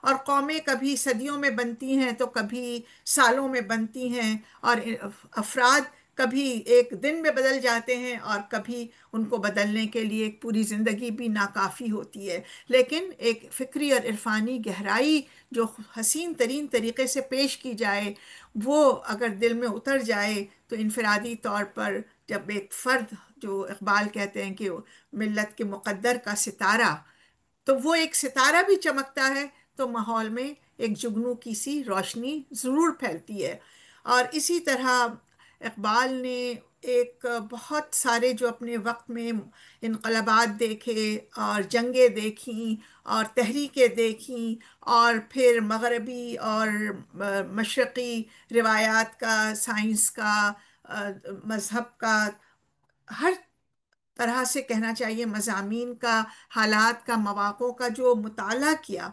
اور قومیں کبھی صدیوں میں بنتی ہیں تو کبھی سالوں میں بنتی ہیں، اور افراد کبھی ایک دن میں بدل جاتے ہیں اور کبھی ان کو بدلنے کے لیے ایک پوری زندگی بھی ناکافی ہوتی ہے۔ لیکن ایک فکری اور عرفانی گہرائی جو حسین ترین طریقے سے پیش کی جائے، وہ اگر دل میں اتر جائے تو انفرادی طور پر جب ایک فرد، جو اقبال کہتے ہیں کہ ملت کے مقدر کا ستارہ، تو وہ ایک ستارہ بھی چمکتا ہے تو ماحول میں ایک جگنو کی سی روشنی ضرور پھیلتی ہے۔ اور اسی طرح اقبال نے ایک بہت سارے جو اپنے وقت میں انقلابات دیکھے اور جنگیں دیکھیں اور تحریکیں دیکھیں، اور پھر مغربی اور مشرقی روایات کا، سائنس کا، مذہب کا، ہر طرح سے کہنا چاہیے مضامین کا، حالات کا، مواقع کا جو مطالعہ کیا،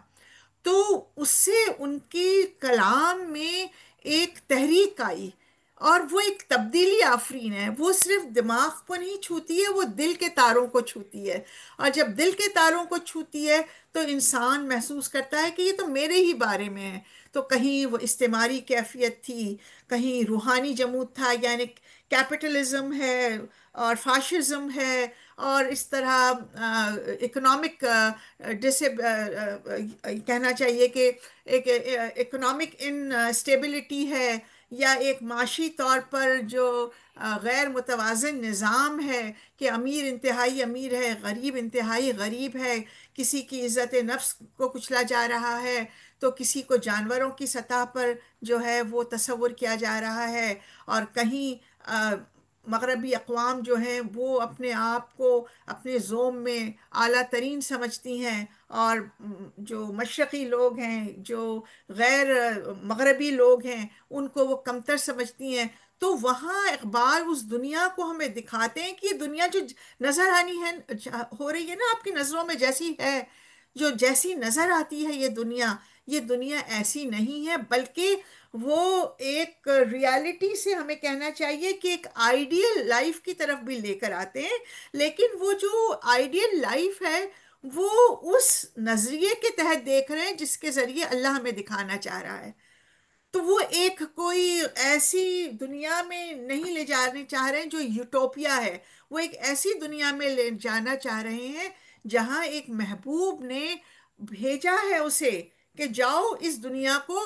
تو اس سے ان کے کلام میں ایک تحریک آئی، اور وہ ایک تبدیلی آفرین ہے۔ وہ صرف دماغ کو نہیں چھوتی ہے، وہ دل کے تاروں کو چھوتی ہے، اور جب دل کے تاروں کو چھوتی ہے تو انسان محسوس کرتا ہے کہ یہ تو میرے ہی بارے میں ہے۔ تو کہیں وہ استعماری کیفیت تھی، کہیں روحانی جمود تھا، یعنی کیپٹلزم ہے اور فاشزم ہے، اور اس طرح اکنامک ڈسے کہنا چاہیے کہ ایک اکنامک انسٹیبلٹی ہے، یا ایک معاشی طور پر جو غیر متوازن نظام ہے کہ امیر انتہائی امیر ہے، غریب انتہائی غریب ہے، کسی کی عزت نفس کو کچلا جا رہا ہے تو کسی کو جانوروں کی سطح پر جو ہے وہ تصور کیا جا رہا ہے، اور کہیں مغربی اقوام جو ہیں وہ اپنے آپ کو اپنے زوم میں اعلیٰ ترین سمجھتی ہیں، اور جو مشرقی لوگ ہیں، جو غیر مغربی لوگ ہیں، ان کو وہ کمتر سمجھتی ہیں۔ تو وہاں اقبال اس دنیا کو ہمیں دکھاتے ہیں کہ یہ دنیا جو نظر آنی ہے، ہو رہی ہے نا آپ کی نظروں میں جیسی ہے، جو جیسی نظر آتی ہے یہ دنیا ایسی نہیں ہے، بلکہ وہ ایک ریالٹی سے ہمیں کہنا چاہیے کہ ایک آئیڈیل لائف کی طرف بھی لے کر آتے ہیں۔ لیکن وہ جو آئیڈیل لائف ہے وہ اس نظریے کے تحت دیکھ رہے ہیں جس کے ذریعے اللہ ہمیں دکھانا چاہ رہا ہے۔ تو وہ ایک کوئی ایسی دنیا میں نہیں لے جانے چاہ رہے ہیں جو یوٹوپیا ہے، وہ ایک ایسی دنیا میں لے جانا چاہ رہے ہیں جہاں ایک محبوب نے بھیجا ہے اسے کہ جاؤ اس دنیا کو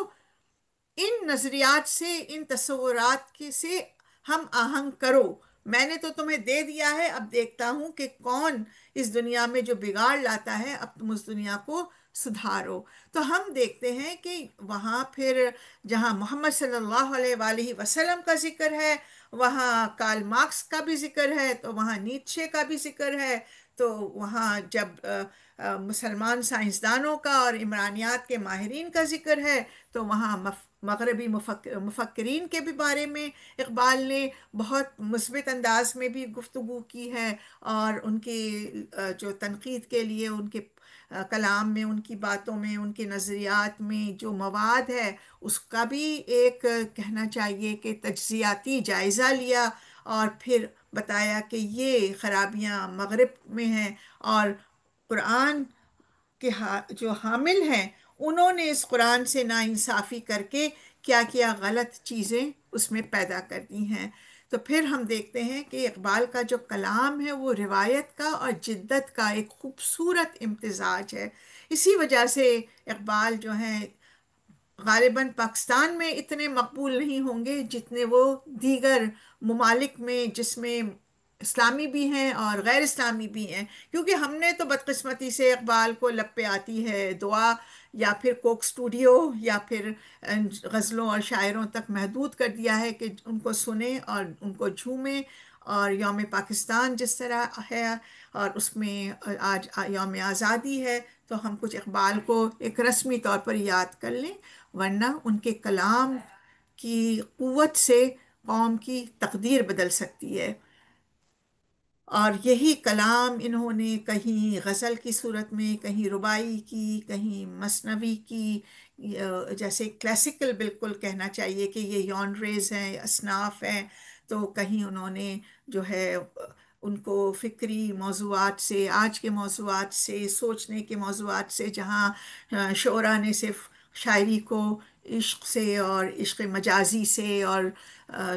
ان نظریات سے، ان تصورات سے ہم آہنگ کرو۔ میں نے تو تمہیں دے دیا ہے، اب دیکھتا ہوں کہ کون اس دنیا میں جو بگاڑ لاتا ہے، اب تم اس دنیا کو سدھارو۔ تو ہم دیکھتے ہیں کہ وہاں پھر جہاں محمد صلی اللہ علیہ وآلہ وسلم کا ذکر ہے، وہاں کارل مارکس کا بھی ذکر ہے، تو وہاں نیتشے کا بھی ذکر ہے، تو وہاں جب مسلمان سائنسدانوں کا اور عمرانیات کے ماہرین کا ذکر ہے، تو وہاں مغربی مفکرین کے بھی بارے میں اقبال نے بہت مثبت انداز میں بھی گفتگو کی ہے، اور ان کی جو تنقید کے لیے ان کے کلام میں، ان کی باتوں میں، ان کے نظریات میں جو مواد ہے اس کا بھی ایک کہنا چاہیے کہ تجزیاتی جائزہ لیا، اور پھر بتایا کہ یہ خرابیاں مغرب میں ہیں، اور قرآن کے جو حامل ہیں انہوں نے اس قرآن سے ناانصافی کر کے کیا کیا غلط چیزیں اس میں پیدا کر دی ہیں۔ تو پھر ہم دیکھتے ہیں کہ اقبال کا جو کلام ہے وہ روایت کا اور جدت کا ایک خوبصورت امتزاج ہے۔ اسی وجہ سے اقبال جو ہیں غالباً پاکستان میں اتنے مقبول نہیں ہوں گے جتنے وہ دیگر ممالک میں، جس میں اسلامی بھی ہیں اور غیر اسلامی بھی ہیں، کیونکہ ہم نے تو بدقسمتی سے اقبال کو لب پہ آتی ہے دعا یا پھر کوک اسٹوڈیو یا پھر غزلوں اور شاعروں تک محدود کر دیا ہے کہ ان کو سنیں اور ان کو جھومیں، اور یوم پاکستان جس طرح ہے اور اس میں آج یوم آزادی ہے تو ہم کچھ اقبال کو ایک رسمی طور پر یاد کر لیں، ورنہ ان کے کلام کی قوت سے قوم کی تقدیر بدل سکتی ہے۔ اور یہی کلام انہوں نے کہیں غزل کی صورت میں، کہیں ربائی کی، کہیں مثنوی کی، جیسے کلاسیکل بالکل کہنا چاہیے کہ یہ یونریز ہیں، اصناف ہیں، تو کہیں انہوں نے جو ہے ان کو فکری موضوعات سے، آج کے موضوعات سے، سوچنے کے موضوعات سے، جہاں شعراء نے صرف شاعری کو عشق سے اور عشق مجازی سے اور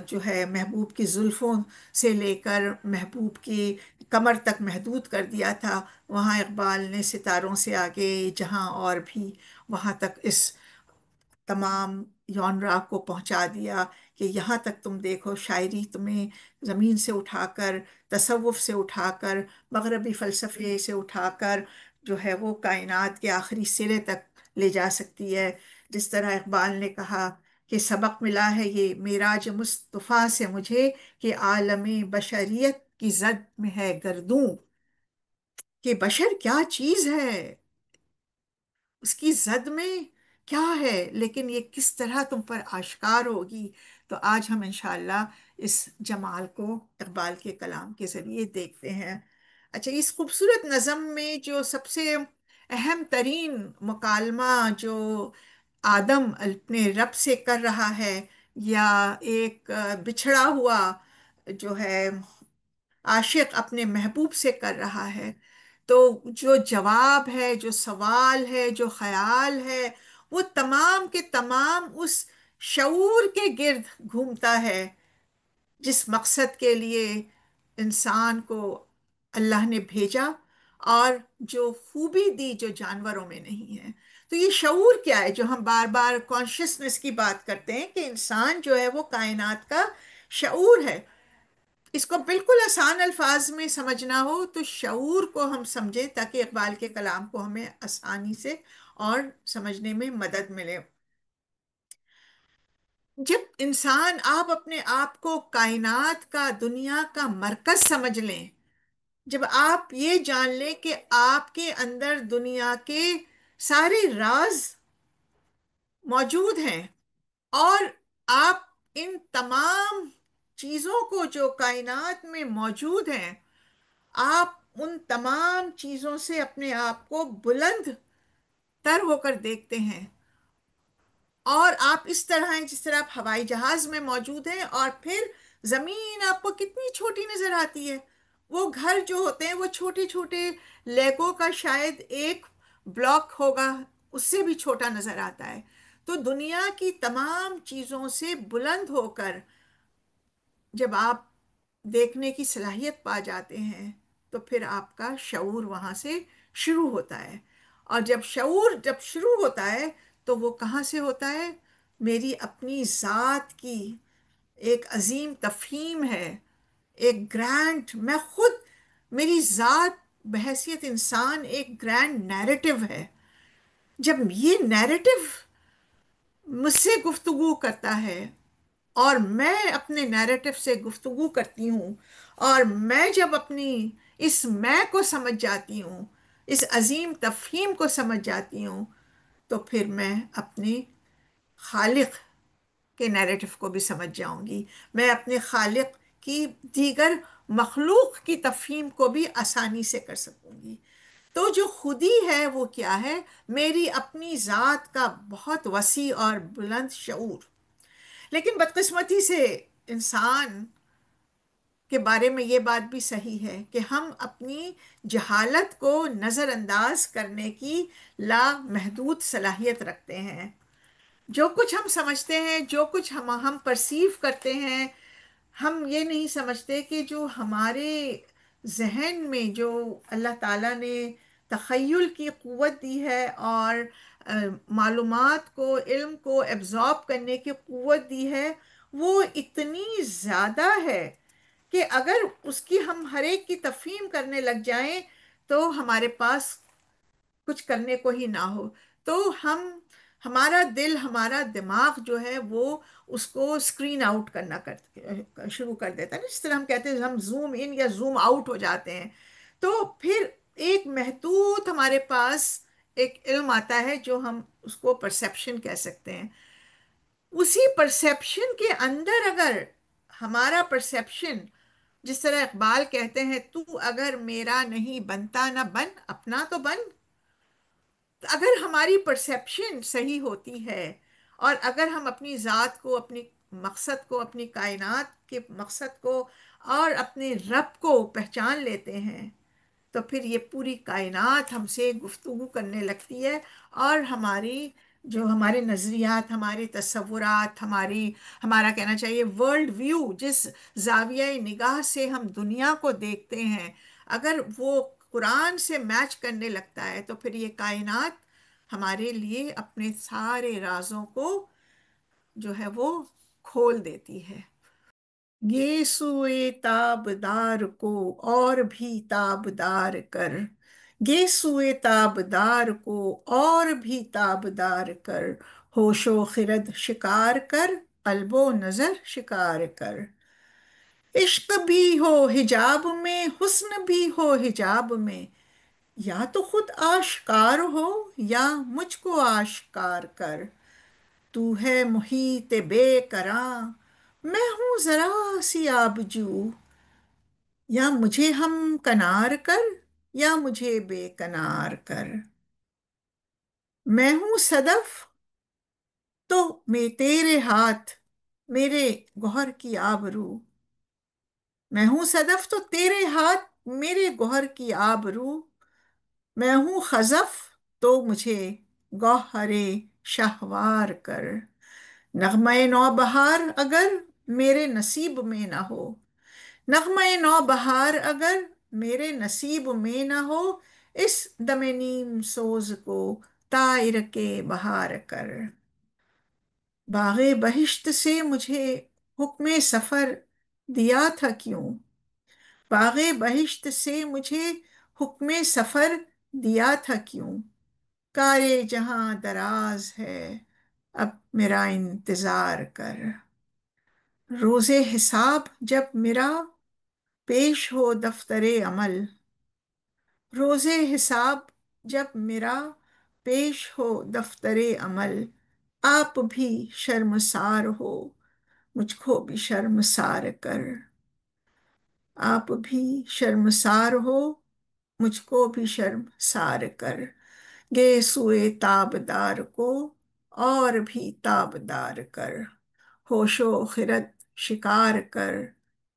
جو ہے محبوب کی زلفوں سے لے کر محبوب کی کمر تک محدود کر دیا تھا، وہاں اقبال نے ستاروں سے آگے جہاں اور بھی وہاں تک اس تمام یونرا کو پہنچا دیا کہ یہاں تک تم دیکھو، شاعری تمہیں زمین سے اٹھا کر، تصوف سے اٹھا کر، مغربی فلسفے سے اٹھا کر جو ہے وہ کائنات کے آخری سرے تک لے جا سکتی ہے۔ جس طرح اقبال نے کہا کہ سبق ملا ہے یہ معراج مصطفیٰ سے مجھے، کہ عالم بشریت کی زد میں ہے گردوں، کہ بشر کیا چیز ہے، اس کی زد میں کیا ہے، لیکن یہ کس طرح تم پر آشکار ہوگی۔ تو آج ہم انشاءاللہ اس جمال کو اقبال کے کلام کے ذریعے دیکھتے ہیں۔ اچھا، اس خوبصورت نظم میں جو سب سے اہم ترین مکالمہ جو آدم اپنے رب سے کر رہا ہے، یا ایک بچھڑا ہوا جو ہے عاشق اپنے محبوب سے کر رہا ہے، تو جو جواب ہے، جو سوال ہے، جو خیال ہے، وہ تمام کے تمام اس شعور کے گرد گھومتا ہے جس مقصد کے لیے انسان کو اللہ نے بھیجا، اور جو خوبی دی جو جانوروں میں نہیں ہے۔ تو یہ شعور کیا ہے جو ہم بار بار کانشیسنس کی بات کرتے ہیں، کہ انسان جو ہے وہ کائنات کا شعور ہے۔ اس کو بالکل آسان الفاظ میں سمجھنا ہو تو شعور کو ہم سمجھیں، تاکہ اقبال کے کلام کو ہمیں آسانی سے اور سمجھنے میں مدد ملے۔ جب انسان، آپ اپنے آپ کو کائنات کا، دنیا کا مرکز سمجھ لیں، جب آپ یہ جان لیں کہ آپ کے اندر دنیا کے سارے راز موجود ہیں، اور آپ ان تمام چیزوں کو جو کائنات میں موجود ہیں، آپ ان تمام چیزوں سے اپنے آپ کو بلند تر ہو کر دیکھتے ہیں، اور آپ اس طرح ہیں جس طرح آپ ہوائی جہاز میں موجود ہیں، اور پھر زمین آپ کو کتنی چھوٹی نظر آتی ہے۔ وہ گھر جو ہوتے ہیں وہ چھوٹے چھوٹے لیگو کا شاید ایک بلاک ہوگا، اس سے بھی چھوٹا نظر آتا ہے۔ تو دنیا کی تمام چیزوں سے بلند ہو کر جب آپ دیکھنے کی صلاحیت پا جاتے ہیں، تو پھر آپ کا شعور وہاں سے شروع ہوتا ہے۔ اور جب شروع ہوتا ہے تو وہ کہاں سے ہوتا ہے؟ میری اپنی ذات کی ایک عظیم تفہیم ہے، ایک گرینڈ، میں خود، میری ذات بحیثیت انسان ایک گرینڈ نیریٹو ہے۔ جب یہ نیریٹو مجھ سے گفتگو کرتا ہے، اور میں اپنے نیریٹو سے گفتگو کرتی ہوں، اور میں جب اپنی اس میں کو سمجھ جاتی ہوں، اس عظیم تفہیم کو سمجھ جاتی ہوں، تو پھر میں اپنے خالق کے نیریٹو کو بھی سمجھ جاؤں گی، میں اپنے خالق کی دیگر مخلوق کی تفہیم کو بھی آسانی سے کر سکوں گی۔ تو جو خودی ہے وہ کیا ہے؟ میری اپنی ذات کا بہت وسیع اور بلند شعور۔ لیکن بدقسمتی سے انسان کے بارے میں یہ بات بھی صحیح ہے کہ ہم اپنی جہالت کو نظر انداز کرنے کی لامحدود صلاحیت رکھتے ہیں۔ جو کچھ ہم سمجھتے ہیں، جو کچھ ہم پرسیو کرتے ہیں، ہم یہ نہیں سمجھتے کہ جو ہمارے ذہن میں جو اللہ تعالیٰ نے تخیل کی قوت دی ہے، اور معلومات کو، علم کو ایبزارب کرنے کی قوت دی ہے، وہ اتنی زیادہ ہے کہ اگر اس کی ہم ہر ایک کی تفہیم کرنے لگ جائیں تو ہمارے پاس کچھ کرنے کو ہی نہ ہو۔ تو ہمارا دل، ہمارا دماغ جو ہے وہ اس کو اسکرین آؤٹ کرنا شروع کر دیتا ہے، جس طرح ہم کہتے ہیں ہم زوم ان یا زوم آؤٹ ہو جاتے ہیں۔ تو پھر ایک محدود ہمارے پاس ایک علم آتا ہے جو ہم اس کو پرسیپشن کہہ سکتے ہیں۔ اسی پرسیپشن کے اندر اگر ہمارا پرسیپشن، جس طرح اقبال کہتے ہیں، تو اگر میرا نہیں بنتا نہ بن، اپنا تو بن۔ اگر ہماری پرسیپشن صحیح ہوتی ہے، اور اگر ہم اپنی ذات کو، اپنی مقصد کو، اپنی کائنات کے مقصد کو اور اپنے رب کو پہچان لیتے ہیں، تو پھر یہ پوری کائنات ہم سے گفتگو کرنے لگتی ہے، اور ہمارے نظریات، ہمارے تصورات، ہمارا کہنا چاہیے ورلڈ ویو، جس زاویہ نگاہ سے ہم دنیا کو دیکھتے ہیں، اگر وہ قرآن سے میچ کرنے لگتا ہے تو پھر یہ کائنات ہمارے لیے اپنے سارے رازوں کو جو ہے وہ کھول دیتی ہے۔ یہ سوئے تابدار کو اور بھی تابدار کر، یہ سوئے تابدار کو اور بھی تابدار کر، ہوش و خرد شکار کر، قلب و نظر شکار کر۔ عشق بھی ہو حجاب میں، حسن بھی ہو حجاب میں، یا تو خود آشکار ہو یا مجھ کو آشکار کر۔ تو ہے محیط بے کراں، میں ہوں ذرا سی آبجو، یا مجھے ہم کنار کر یا مجھے بے کنار کر۔ میں ہوں صدف تو میں تیرے ہاتھ میرے گوہر کی آبرو، میں ہوں صدف تو تیرے ہاتھ میرے گوہر کی آبرو، میں ہوں خزف تو مجھے گوہر شہوار کر۔ نغمہ نو بہار اگر میرے نصیب میں نہ ہو، نغمہ نو بہار اگر میرے نصیب میں نہ ہو، اس دم نیم سوز کو طائر کے بہار کر۔ باغ بہشت سے مجھے حکم سفر دیا تھا کیوں، باغ بہشت سے مجھے حکم سفر دیا تھا کیوں، کار جہاں دراز ہے اب میرا انتظار کر۔ روز حساب جب میرا پیش ہو دفتر عمل، روز حساب جب میرا پیش ہو دفتر عمل، آپ بھی شرمسار ہو مجھ کو بھی شرمسار کر۔ آپ بھی شرمسار ہو مجھ کو بھی شرمسار کر، گے سوئے تابدار کو اور بھی تابدار کر، ہوش و خرد شکار کر،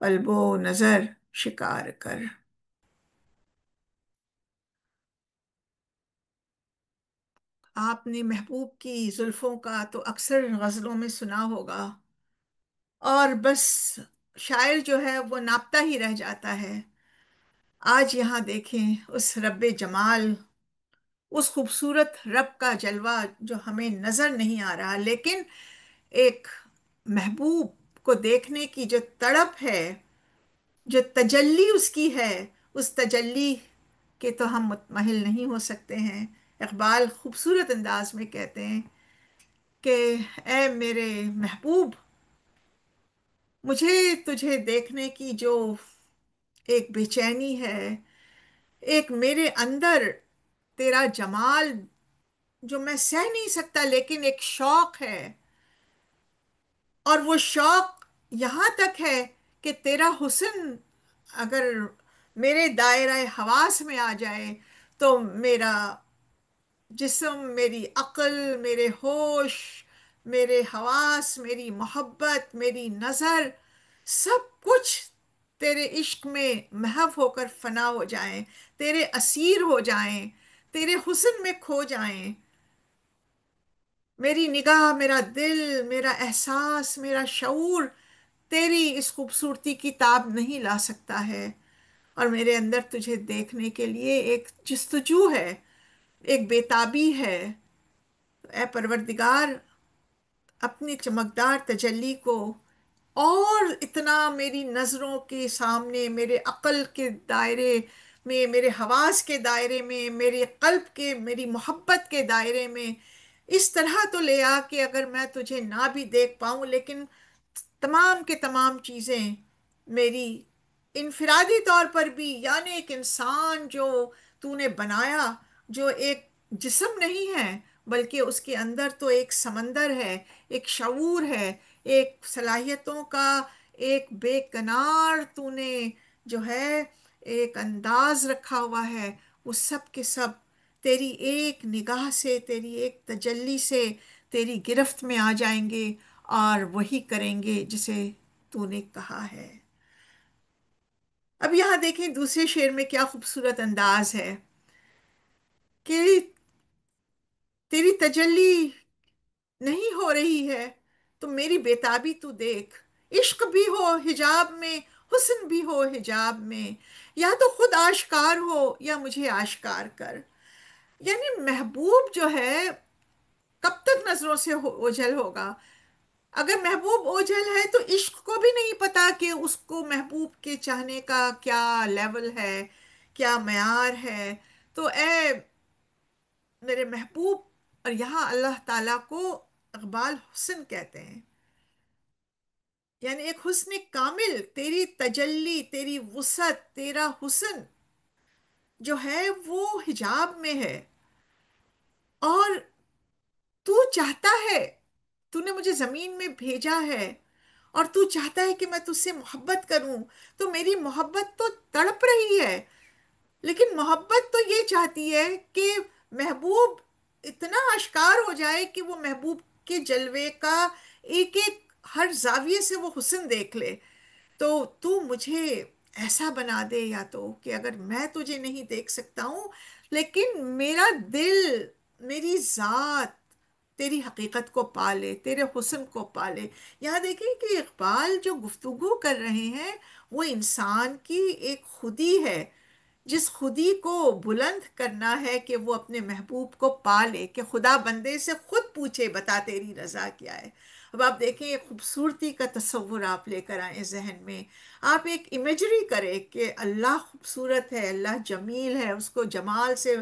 قلب و نظر شکار کر۔ آپ نے محبوب کی زلفوں کا تو اکثر غزلوں میں سنا ہوگا، اور بس شاعر جو ہے وہ ناپتا ہی رہ جاتا ہے۔ آج یہاں دیکھیں اس رب جمال، اس خوبصورت رب کا جلوہ جو ہمیں نظر نہیں آ رہا، لیکن ایک محبوب کو دیکھنے کی جو تڑپ ہے، جو تجلی اس کی ہے، اس تجلی کے تو ہم متمحل نہیں ہو سکتے ہیں۔ اقبال خوبصورت انداز میں کہتے ہیں کہ اے میرے محبوب، مجھے تجھے دیکھنے کی جو ایک بے چینی ہے، ایک میرے اندر تیرا جمال جو میں سہ نہیں سکتا، لیکن ایک شوق ہے، اور وہ شوق یہاں تک ہے کہ تیرا حسن اگر میرے دائرہ حواس میں آ جائے تو میرا جسم، میری عقل، میرے ہوش، میرے حواس، میری محبت، میری نظر، سب کچھ تیرے عشق میں محو ہو کر فنا ہو جائیں، تیرے اسیر ہو جائیں، تیرے حسن میں کھو جائیں۔ میری نگاہ، میرا دل، میرا احساس، میرا شعور تیری اس خوبصورتی کی تاب نہیں لا سکتا ہے، اور میرے اندر تجھے دیکھنے کے لیے ایک جستجو ہے، ایک بیتابی ہے۔ اے پروردگار، اپنی چمکدار تجلی کو اور اتنا میری نظروں کے سامنے، میرے عقل کے دائرے میں، میرے حواس کے دائرے میں، میرے قلب کے، میری محبت کے دائرے میں اس طرح تو لے آ کہ اگر میں تجھے نہ بھی دیکھ پاؤں، لیکن تمام کے تمام چیزیں میری انفرادی طور پر بھی، یعنی ایک انسان جو تو نے بنایا، جو ایک جسم نہیں ہے بلکہ اس کے اندر تو ایک سمندر ہے، ایک شعور ہے، ایک صلاحیتوں کا ایک بے کنار تو نے جو ہے ایک انداز رکھا ہوا ہے، وہ سب کے سب تیری ایک نگاہ سے، تیری ایک تجلی سے تیری گرفت میں آ جائیں گے، اور وہی کریں گے جسے تو نے کہا ہے۔ اب یہاں دیکھیں دوسرے شعر میں کیا خوبصورت انداز ہے کہ تیری تجلی نہیں ہو رہی ہے تو میری بےتابی تو دیکھ، عشق بھی ہو حجاب میں، حسن بھی ہو حجاب میں، یا تو خود آشکار ہو یا مجھے آشکار کر۔ یعنی محبوب جو ہے کب تک نظروں سے اوجھل ہوگا؟ اگر محبوب اوجھل ہے تو عشق کو بھی نہیں پتا کہ اس کو محبوب کے چاہنے کا کیا لیول ہے، کیا معیار ہے۔ تو اے میرے محبوب، اور یہاں اللہ تعالیٰ کو اقبال حسن کہتے ہیں، یعنی ایک حسن کامل، تیری تجلی، تیری وسعت، تیرا حسن جو ہے وہ حجاب میں ہے، اور تو چاہتا ہے، تو نے مجھے زمین میں بھیجا ہے اور تو چاہتا ہے کہ میں تجھ سے محبت کروں، تو میری محبت تو تڑپ رہی ہے، لیکن محبت تو یہ چاہتی ہے کہ محبوب اتنا آشکار ہو جائے کہ وہ محبوب کے جلوے کا ایک ایک ہر زاویے سے وہ حسن دیکھ لے۔ تو تو مجھے ایسا بنا دے، یا تو کہ اگر میں تجھے نہیں دیکھ سکتا ہوں لیکن میرا دل، میری ذات تیری حقیقت کو پالے، تیرے حسن کو پالے۔ یہاں دیکھیں کہ اقبال جو گفتگو کر رہے ہیں وہ انسان کی ایک خودی ہے، جس خودی کو بلند کرنا ہے کہ وہ اپنے محبوب کو پالے، کہ خدا بندے سے خود پوچھے بتا تیری رضا کیا ہے۔ اب آپ دیکھیں ایک خوبصورتی کا تصور آپ لے کر آئیں ذہن میں، آپ ایک امیجری کریں کہ اللہ خوبصورت ہے، اللہ جمیل ہے، اس کو جمال سے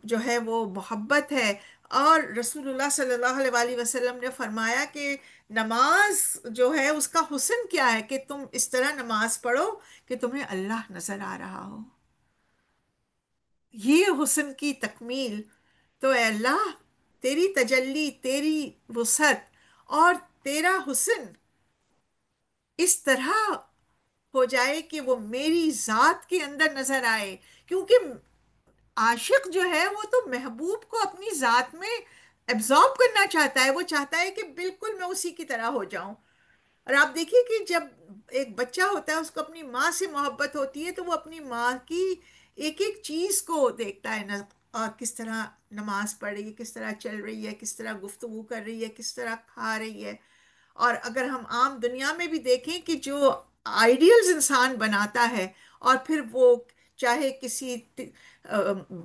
جو ہے وہ محبت ہے، اور رسول اللہ صلی اللہ علیہ وآلہ وسلم نے فرمایا کہ نماز جو ہے اس کا حسن کیا ہے، کہ تم اس طرح نماز پڑھو کہ تمہیں اللہ نظر آ رہا ہو، یہ حسن کی تکمیل۔ تو اے اللہ، تیری تجلی، تیری وسعت اور تیرا حسن اس طرح ہو جائے کہ وہ میری ذات کے اندر نظر آئے، کیونکہ عاشق جو ہے وہ تو محبوب کو اپنی ذات میں ایبزارب کرنا چاہتا ہے، وہ چاہتا ہے کہ بالکل میں اسی کی طرح ہو جاؤں۔ اور آپ دیکھیے کہ جب ایک بچہ ہوتا ہے اس کو اپنی ماں سے محبت ہوتی ہے تو وہ اپنی ماں کی ایک ایک چیز کو دیکھتا ہے، اور کس طرح نماز پڑھ رہی ہے، کس طرح چل رہی ہے، کس طرح گفتگو کر رہی ہے، کس طرح کھا رہی ہے۔ اور اگر ہم عام دنیا میں بھی دیکھیں کہ جو آئیڈیلز انسان بناتا ہے اور پھر وہ چاہے کسی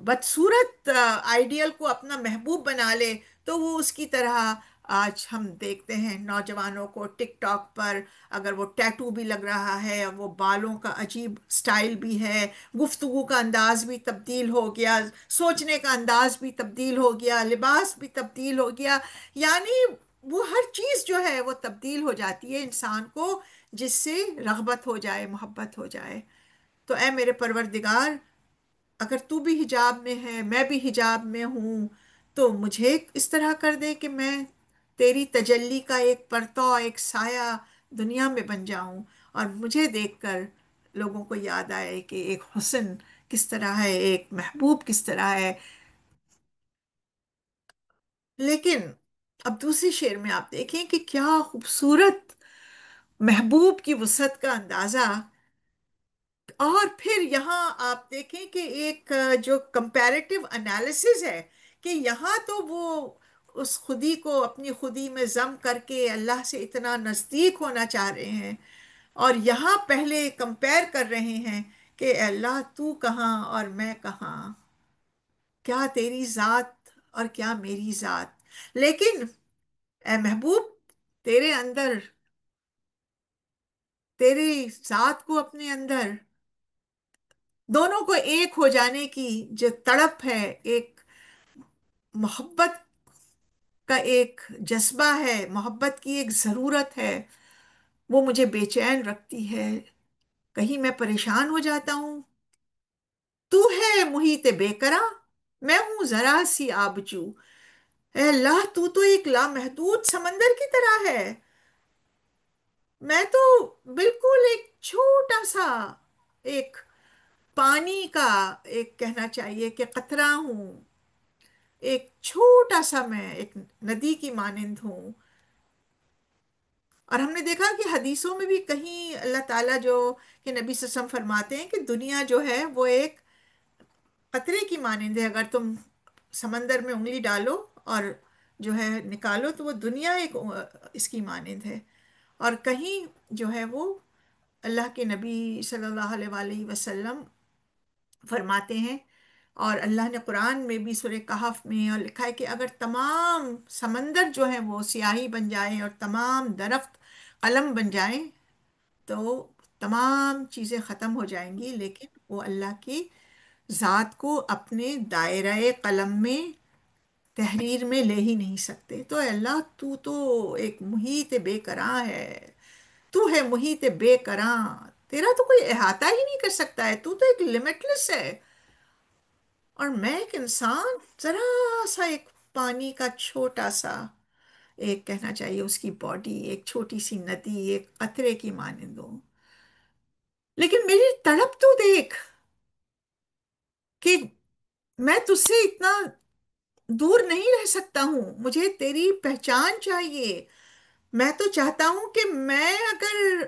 بدصورت آئیڈیل کو اپنا محبوب بنا لے، تو وہ اس کی طرح آج ہم دیکھتے ہیں نوجوانوں کو ٹک ٹاک پر، اگر وہ ٹیٹو بھی لگ رہا ہے، وہ بالوں کا عجیب سٹائل بھی ہے، گفتگو کا انداز بھی تبدیل ہو گیا، سوچنے کا انداز بھی تبدیل ہو گیا، لباس بھی تبدیل ہو گیا، یعنی وہ ہر چیز جو ہے وہ تبدیل ہو جاتی ہے انسان کو، جس سے رغبت ہو جائے، محبت ہو جائے۔ تو اے میرے پروردگار، اگر تو بھی حجاب میں ہے، میں بھی حجاب میں ہوں، تو مجھے اس طرح کر دے کہ میں تیری تجلی کا ایک پرتو، ایک سایہ دنیا میں بن جاؤں، اور مجھے دیکھ کر لوگوں کو یاد آئے کہ ایک حسن کس طرح ہے، ایک محبوب کس طرح ہے۔ لیکن اب دوسری شعر میں آپ دیکھیں کہ کیا خوبصورت محبوب کی وسعت کا اندازہ، اور پھر یہاں آپ دیکھیں کہ ایک جو کمپیریٹیو انالیسز ہے، کہ یہاں تو وہ اس خودی کو اپنی خودی میں ضم کر کے اللہ سے اتنا نزدیک ہونا چاہ رہے ہیں، اور یہاں پہلے کمپیر کر رہے ہیں کہ اے اللہ تو کہاں اور میں کہاں، کیا تیری ذات اور کیا میری ذات۔ لیکن اے محبوب، تیرے اندر، تیری ذات کو اپنے اندر، دونوں کو ایک ہو جانے کی جو تڑپ ہے، ایک محبت کا ایک جذبہ ہے، محبت کی ایک ضرورت ہے، وہ مجھے بے چین رکھتی ہے، کہیں میں پریشان ہو جاتا ہوں۔ تو ہے محیط بے قرار، میں ہوں ذرا سی آبجو۔ اے اللہ، تو ایک لامحدود سمندر کی طرح ہے، میں تو بالکل ایک چھوٹا سا، ایک پانی کا، ایک کہنا چاہیے کہ قطرہ ہوں، ایک چھوٹا سا میں ایک ندی کی مانند ہوں۔ اور ہم نے دیکھا کہ حدیثوں میں بھی کہیں اللہ تعالیٰ جو کہ نبی صلی اللہ علیہ وسلم فرماتے ہیں کہ دنیا جو ہے وہ ایک قطرے کی مانند ہے، اگر تم سمندر میں انگلی ڈالو اور جو ہے نکالو تو وہ دنیا ایک اس کی مانند ہے۔ اور کہیں جو ہے وہ اللہ کے نبی صلی اللہ علیہ وآلہ وسلم فرماتے ہیں، اور اللہ نے قرآن میں بھی سورہ کہف میں اور لکھا ہے کہ اگر تمام سمندر جو ہے وہ سیاہی بن جائیں اور تمام درخت قلم بن جائیں تو تمام چیزیں ختم ہو جائیں گی، لیکن وہ اللہ کی ذات کو اپنے دائرہ قلم میں تحریر میں لے ہی نہیں سکتے۔ تو اے اللہ تو تو ایک محیط بے کراں ہے، تو ہے محیط بے کراں، تیرا تو کوئی احاطہ ہی نہیں کر سکتا ہے، تو ایک لمیٹ لیس ہے، اور میں ایک انسان ذرا سا ایک پانی کا چھوٹا سا، ایک کہنا چاہیے اس کی باڈی ایک چھوٹی سی ندی ایک قطرے کی مانند ہوں، لیکن میری تڑپ تو دیکھ کہ میں تجھ سے اتنا دور نہیں رہ سکتا ہوں، مجھے تیری پہچان چاہیے۔ میں تو چاہتا ہوں کہ میں اگر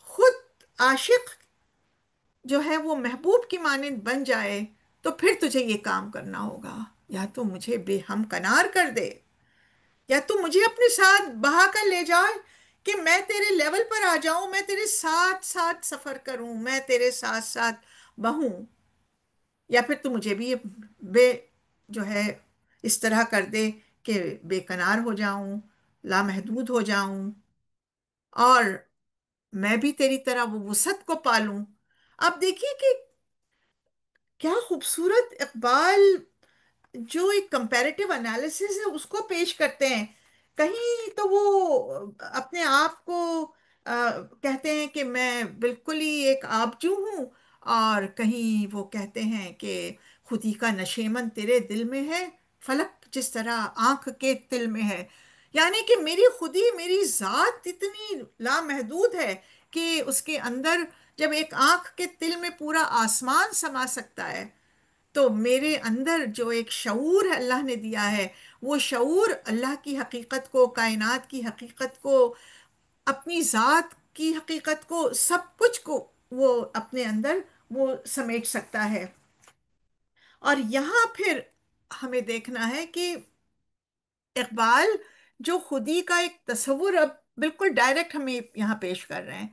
خود عاشق جو ہے وہ محبوب کی مانند بن جائے تو پھر تجھے یہ کام کرنا ہوگا، یا تو مجھے بے ہم کنار کر دے، یا تو مجھے اپنے ساتھ بہا کر لے جائے کہ میں تیرے لیول پر آ جاؤں، میں تیرے ساتھ ساتھ سفر کروں، میں تیرے ساتھ ساتھ بہوں، یا پھر تو مجھے بھی بے جو ہے اس طرح کر دے کہ بے کنار ہو جاؤں، لامحدود ہو جاؤں، اور میں بھی تیری طرح وہ وسعت کو پالوں۔ اب دیکھیے کہ کیا خوبصورت اقبال جو ایک کمپیریٹیو انالیسس ہے اس کو پیش کرتے ہیں۔ کہیں تو وہ اپنے آپ کو کہتے ہیں کہ میں بالکل ہی ایک آبجو ہوں، اور کہیں وہ کہتے ہیں کہ خودی کا نشیمن تیرے دل میں ہے، فلک جس طرح آنکھ کے تل میں ہے، یعنی کہ میری خودی میری ذات اتنی لامحدود ہے کہ اس کے اندر جب ایک آنکھ کے تل میں پورا آسمان سما سکتا ہے، تو میرے اندر جو ایک شعور اللہ نے دیا ہے، وہ شعور اللہ کی حقیقت کو، کائنات کی حقیقت کو، اپنی ذات کی حقیقت کو، سب کچھ کو وہ اپنے اندر وہ سمیٹ سکتا ہے۔ اور یہاں پھر ہمیں دیکھنا ہے کہ اقبال جو خودی کا ایک تصور اب بالکل ڈائریکٹ ہمیں یہاں پیش کر رہے ہیں،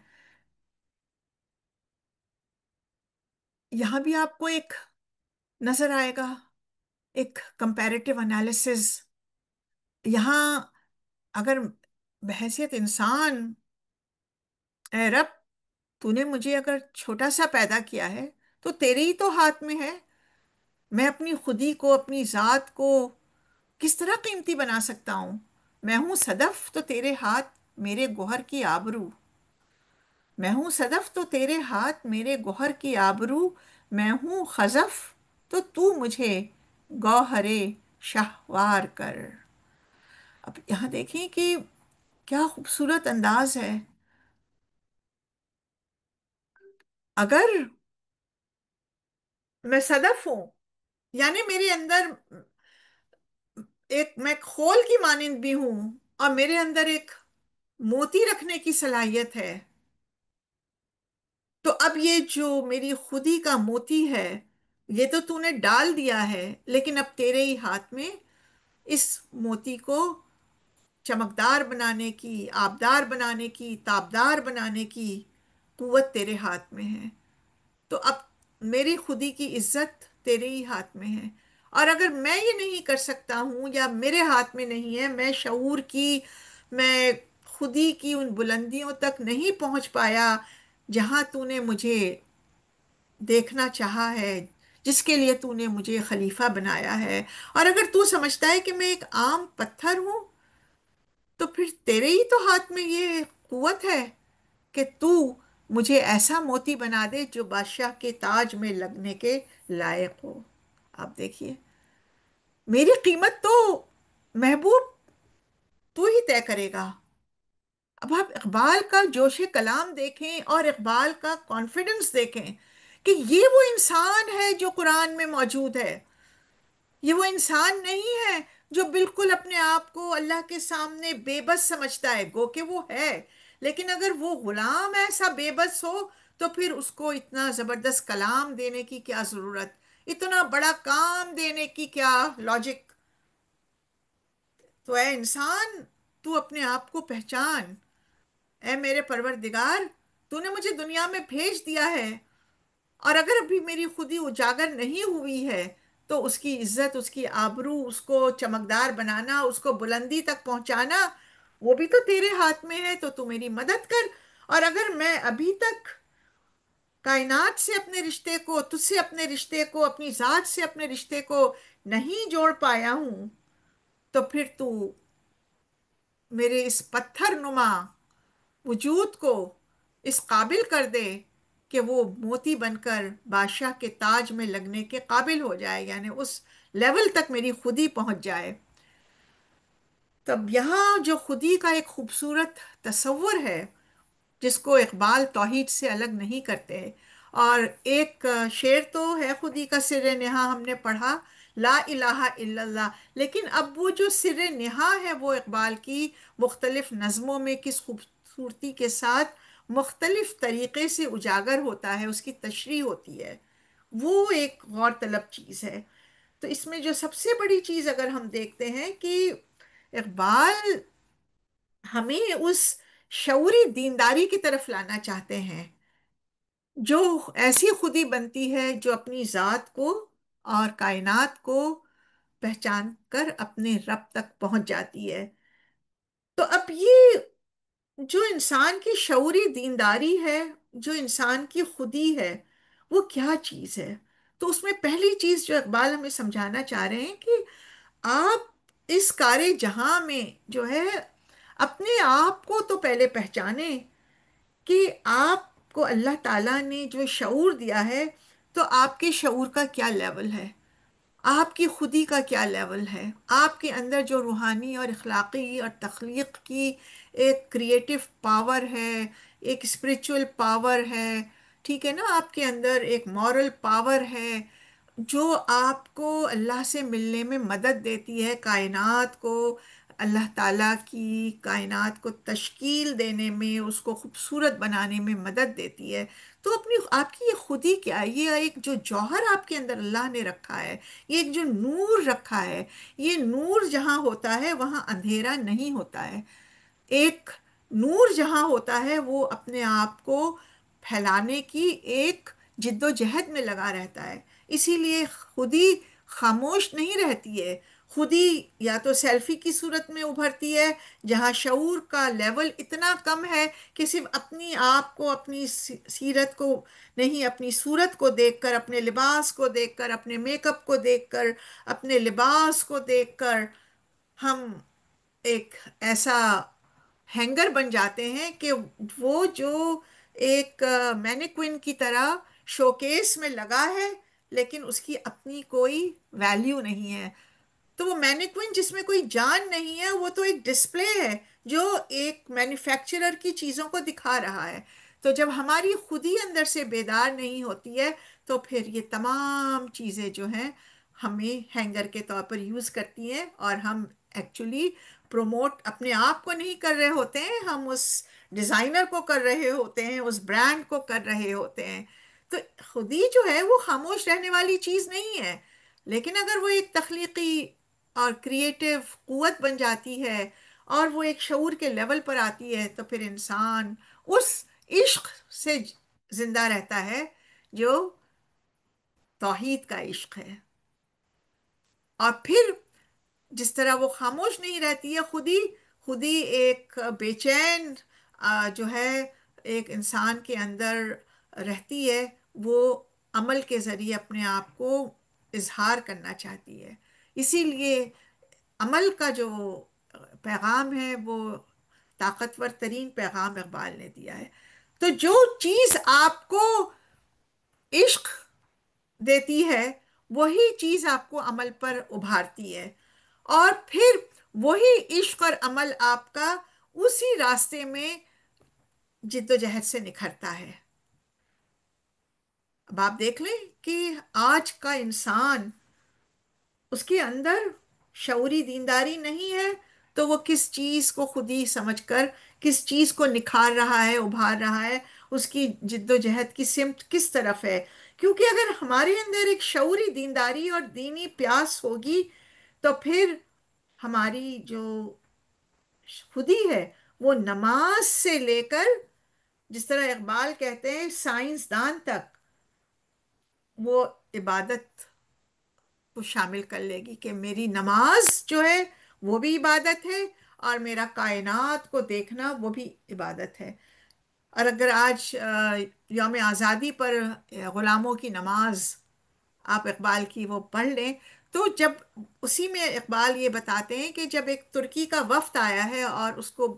یہاں بھی آپ کو ایک نظر آئے گا ایک کمپیریٹیو انالیسز۔ یہاں اگر بحیثیت انسان، اے رب تو نے مجھے اگر چھوٹا سا پیدا کیا ہے تو تیرے ہی تو ہاتھ میں ہے، میں اپنی خودی کو اپنی ذات کو کس طرح قیمتی بنا سکتا ہوں؟ میں ہوں صدف تو تیرے ہاتھ میرے گوہر کی آبرو، میں ہوں صدف تو تیرے ہاتھ میرے گوہر کی آبرو، میں ہوں خزف تو مجھے گوہرے شہوار کر۔ اب یہاں دیکھیں کہ کیا خوبصورت انداز ہے۔ اگر میں صدف ہوں، یعنی میرے اندر ایک میں کھول کی مانند بھی ہوں، اور میرے اندر ایک موتی رکھنے کی صلاحیت ہے، تو اب یہ جو میری خودی کا موتی ہے یہ تو نے ڈال دیا ہے، لیکن اب تیرے ہی ہاتھ میں اس موتی کو چمکدار بنانے کی، آبدار بنانے کی، تابدار بنانے کی قوت تیرے ہاتھ میں ہے۔ تو اب میری خودی کی عزت تیرے ہی ہاتھ میں ہے، اور اگر میں یہ نہیں کر سکتا ہوں یا میرے ہاتھ میں نہیں ہے، میں شعور کی، میں خودی کی ان بلندیوں تک نہیں پہنچ پایا جہاں نے مجھے دیکھنا چاہا ہے، جس کے لیے نے مجھے خلیفہ بنایا ہے، اور اگر سمجھتا ہے کہ میں ایک عام پتھر ہوں تو پھر تیرے ہی تو ہاتھ میں یہ قوت ہے کہ مجھے ایسا موتی بنا دے جو بادشاہ کے تاج میں لگنے کے لائق ہو۔ آپ دیکھیے میری قیمت تو محبوب تو ہی طے کرے گا۔ اب آپ اقبال کا جوش کلام دیکھیں اور اقبال کا کانفیڈنس دیکھیں کہ یہ وہ انسان ہے جو قرآن میں موجود ہے، یہ وہ انسان نہیں ہے جو بالکل اپنے آپ کو اللہ کے سامنے بے بس سمجھتا ہے، گو کہ وہ ہے، لیکن اگر وہ غلام ایسا بے بس ہو تو پھر اس کو اتنا زبردست کلام دینے کی کیا ضرورت، اتنا بڑا کام دینے کی کیا لاجک؟ تو اے انسان، تو اپنے آپ کو پہچان، اے میرے پروردگار، تو نے مجھے دنیا میں بھیج دیا ہے، اور اگر ابھی میری خودی اجاگر نہیں ہوئی ہے تو اس کی عزت، اس کی آبرو، اس کو چمکدار بنانا، اس کو بلندی تک پہنچانا، وہ بھی تو تیرے ہاتھ میں ہے، تو میری مدد کر۔ اور اگر میں ابھی تک کائنات سے اپنے رشتے کو، تجھ سے اپنے رشتے کو، اپنی ذات سے اپنے رشتے کو نہیں جوڑ پایا ہوں، تو پھر تو میرے اس پتھر نما وجود کو اس قابل کر دے کہ وہ موتی بن کر بادشاہ کے تاج میں لگنے کے قابل ہو جائے، یعنی اس لیول تک میری خودی پہنچ جائے۔ تب یہاں جو خودی کا ایک خوبصورت تصور ہے، جس کو اقبال توحید سے الگ نہیں کرتے، اور ایک شعر تو ہے خودی کا سر نہا ہم نے پڑھا، لا الہ الا اللہ، لیکن اب وہ جو سر نہا ہے وہ اقبال کی مختلف نظموں میں کس خوبصورتی کے ساتھ مختلف طریقے سے اجاگر ہوتا ہے، اس کی تشریح ہوتی ہے، وہ ایک غور طلب چیز ہے۔ تو اس میں جو سب سے بڑی چیز اگر ہم دیکھتے ہیں کہ اقبال ہمیں اس شعوری دینداری کی طرف لانا چاہتے ہیں، جو ایسی خودی بنتی ہے جو اپنی ذات کو اور کائنات کو پہچان کر اپنے رب تک پہنچ جاتی ہے۔ تو اب یہ جو انسان کی شعوری دینداری ہے، جو انسان کی خودی ہے، وہ کیا چیز ہے؟ تو اس میں پہلی چیز جو اقبال ہمیں سمجھانا چاہ رہے ہیں کہ آپ اس کار جہاں میں جو ہے اپنے آپ کو تو پہلے پہچانیں کہ آپ کو اللہ تعالیٰ نے جو شعور دیا ہے، تو آپ کے شعور کا کیا لیول ہے، آپ کی خودی کا کیا لیول ہے، آپ کے اندر جو روحانی اور اخلاقی اور تخلیق کی ایک کریٹو پاور ہے، ایک اسپریچول پاور ہے، ٹھیک ہے نا، آپ کے اندر ایک مورل پاور ہے، جو آپ کو اللہ سے ملنے میں مدد دیتی ہے، کائنات کو، اللہ تعالیٰ کی کائنات کو تشکیل دینے میں، اس کو خوبصورت بنانے میں مدد دیتی ہے۔ تو اپنی آپ کی یہ خودی کیا ہے؟ یہ ایک جو جوہر آپ کے اندر اللہ نے رکھا ہے، یہ ایک جو نور رکھا ہے، یہ نور جہاں ہوتا ہے وہاں اندھیرا نہیں ہوتا ہے۔ ایک نور جہاں ہوتا ہے وہ اپنے آپ کو پھیلانے کی ایک جد و جہد میں لگا رہتا ہے، اسی لیے خودی خاموش نہیں رہتی ہے۔ خودی یا تو سیلفی کی صورت میں ابھرتی ہے، جہاں شعور کا لیول اتنا کم ہے کہ صرف اپنی آپ کو، اپنی سیرت کو نہیں، اپنی صورت کو دیکھ کر، اپنے لباس کو دیکھ کر، اپنے میک اپ کو دیکھ کر، اپنے لباس کو دیکھ کر ہم ایک ایسا ہینگر بن جاتے ہیں کہ وہ جو ایک مینیکوئن کی طرح شوکیس میں لگا ہے، لیکن اس کی اپنی کوئی ویلیو نہیں ہے۔ تو وہ مینیکوئن جس میں کوئی جان نہیں ہے، وہ تو ایک ڈسپلے ہے جو ایک مینوفیکچرر کی چیزوں کو دکھا رہا ہے۔ تو جب ہماری خودی اندر سے بیدار نہیں ہوتی ہے تو پھر یہ تمام چیزیں جو ہیں ہمیں ہینگر کے طور پر یوز کرتی ہیں، اور ہم ایکچولی پروموٹ اپنے آپ کو نہیں کر رہے ہوتے ہیں، ہم اس ڈیزائنر کو کر رہے ہوتے ہیں، اس برانڈ کو کر رہے ہوتے ہیں۔ تو خودی جو ہے وہ خاموش رہنے والی چیز نہیں ہے، لیکن اگر وہ ایک تخلیقی اور کریٹو قوت بن جاتی ہے اور وہ ایک شعور کے لیول پر آتی ہے، تو پھر انسان اس عشق سے زندہ رہتا ہے جو توحید کا عشق ہے۔ اور پھر جس طرح وہ خاموش نہیں رہتی ہے، خودی خودی ایک بے چین جو ہے ایک انسان کے اندر رہتی ہے، وہ عمل کے ذریعے اپنے آپ کو اظہار کرنا چاہتی ہے۔ اسی لیے عمل کا جو پیغام ہے وہ طاقتور ترین پیغام اقبال نے دیا ہے۔ تو جو چیز آپ کو عشق دیتی ہے، وہی چیز آپ کو عمل پر ابھارتی ہے، اور پھر وہی عشق اور عمل آپ کا اسی راستے میں جد و جہد سے نکھرتا ہے۔ اب آپ دیکھ لیں کہ آج کا انسان، اس کے اندر شعوری دینداری نہیں ہے، تو وہ کس چیز کو خودی سمجھ کر کس چیز کو نکھار رہا ہے، ابھار رہا ہے، اس کی جد و جہد کی سمت کس طرف ہے۔ کیونکہ اگر ہمارے اندر ایک شعوری دینداری اور دینی پیاس ہوگی تو پھر ہماری جو خودی ہے وہ نماز سے لے کر، جس طرح اقبال کہتے ہیں، سائنسدان تک وہ عبادت کو شامل کر لے گی، کہ میری نماز جو ہے وہ بھی عبادت ہے، اور میرا کائنات کو دیکھنا وہ بھی عبادت ہے۔ اور اگر آج یوم آزادی پر غلاموں کی نماز آپ اقبال کی وہ پڑھ لیں، تو جب اسی میں اقبال یہ بتاتے ہیں کہ جب ایک ترکی کا وفد آیا ہے اور اس کو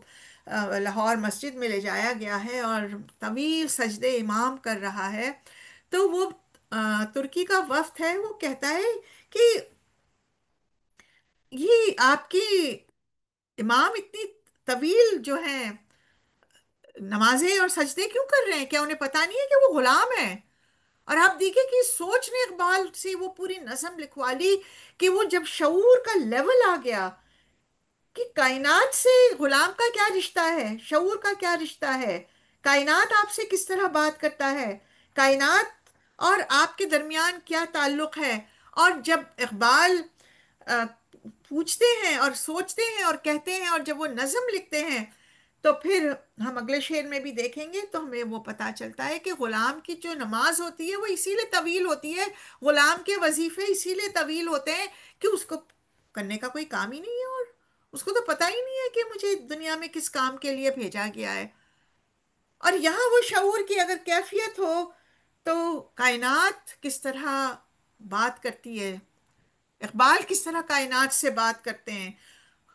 لاہور مسجد میں لے جایا گیا ہے اور طویل سجدے امام کر رہا ہے، تو وہ ترکی کا وفد ہے، وہ کہتا ہے کہ یہ آپ کی امام اتنی طویل جو ہیں نمازیں اور سجدے کیوں کر رہے ہیں؟ کیا انہیں پتہ نہیں ہے کہ وہ غلام ہیں؟ اور آپ دیکھیں کہ سوچ نے اقبال سے وہ پوری نظم لکھوا لی، کہ وہ جب شعور کا لیول آ گیا کہ کائنات سے غلام کا کیا رشتہ ہے، شعور کا کیا رشتہ ہے، کائنات آپ سے کس طرح بات کرتا ہے، کائنات اور آپ کے درمیان کیا تعلق ہے۔ اور جب اقبال آ، پوچھتے ہیں اور سوچتے ہیں اور کہتے ہیں، اور جب وہ نظم لکھتے ہیں، تو پھر ہم اگلے شعر میں بھی دیکھیں گے تو ہمیں وہ پتہ چلتا ہے کہ غلام کی جو نماز ہوتی ہے وہ اسی لیے طویل ہوتی ہے، غلام کے وظیفے اسی لیے طویل ہوتے ہیں کہ اس کو کرنے کا کوئی کام ہی نہیں ہے، اور اس کو تو پتہ ہی نہیں ہے کہ مجھے دنیا میں کس کام کے لیے بھیجا گیا ہے۔ اور یہاں وہ شعور کی اگر کیفیت ہو تو کائنات کس طرح بات کرتی ہے، اقبال کس طرح کائنات سے بات کرتے ہیں،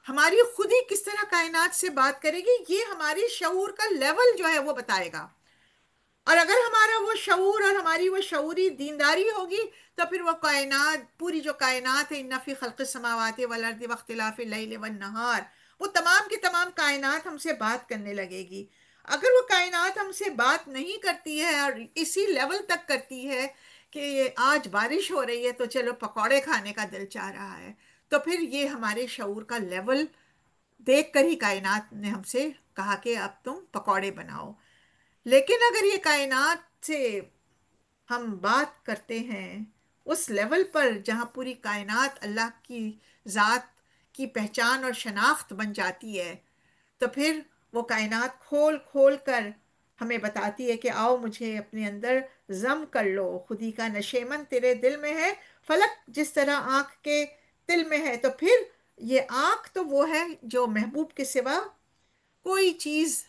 ہماری خودی کس طرح کائنات سے بات کرے گی، یہ ہماری شعور کا لیول جو ہے وہ بتائے گا۔ اور اگر ہمارا وہ شعور اور ہماری وہ شعوری دینداری ہوگی تو پھر وہ کائنات، پوری جو کائنات ہے، ان فی خلق السماوات والارض واختلاف اللیل والنہار، وہ تمام کی تمام کائنات ہم سے بات کرنے لگے گی۔ اگر وہ کائنات ہم سے بات نہیں کرتی ہے اور اسی لیول تک کرتی ہے کہ آج بارش ہو رہی ہے تو چلو پکوڑے کھانے کا دل چاہ رہا ہے، تو پھر یہ ہمارے شعور کا لیول دیکھ کر ہی کائنات نے ہم سے کہا کہ اب تم پکوڑے بناؤ۔ لیکن اگر یہ کائنات سے ہم بات کرتے ہیں اس لیول پر جہاں پوری کائنات اللہ کی ذات کی پہچان اور شناخت بن جاتی ہے، تو پھر وہ کائنات کھول کھول کر ہمیں بتاتی ہے کہ آؤ مجھے اپنے اندر ضم کر لو، خودی کا نشیمن تیرے دل میں ہے، فلک جس طرح آنکھ کے دل میں ہے۔ تو پھر یہ آنکھ تو وہ ہے جو محبوب کے سوا کوئی چیز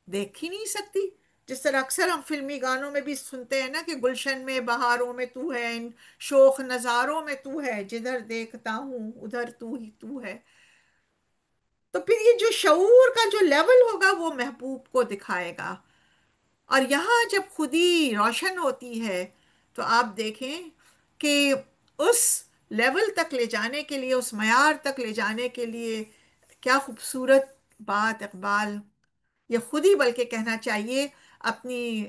دیکھ ہی نہیں سکتی۔ جس طرح اکثر ہم فلمی گانوں میں بھی سنتے ہیں نا کہ گلشن میں بہاروں میں تو ہے، ان شوخ نظاروں میں تو ہے، جدھر دیکھتا ہوں ادھر تو ہی تو ہے۔ تو پھر یہ جو شعور کا جو لیول ہوگا وہ محبوب کو دکھائے گا۔ اور یہاں جب خودی روشن ہوتی ہے تو آپ دیکھیں کہ اس لیول تک لے جانے کے لیے، اس معیار تک لے جانے کے لیے کیا خوبصورت بات اقبال، یہ خود ہی بلکہ کہنا چاہیے، اپنی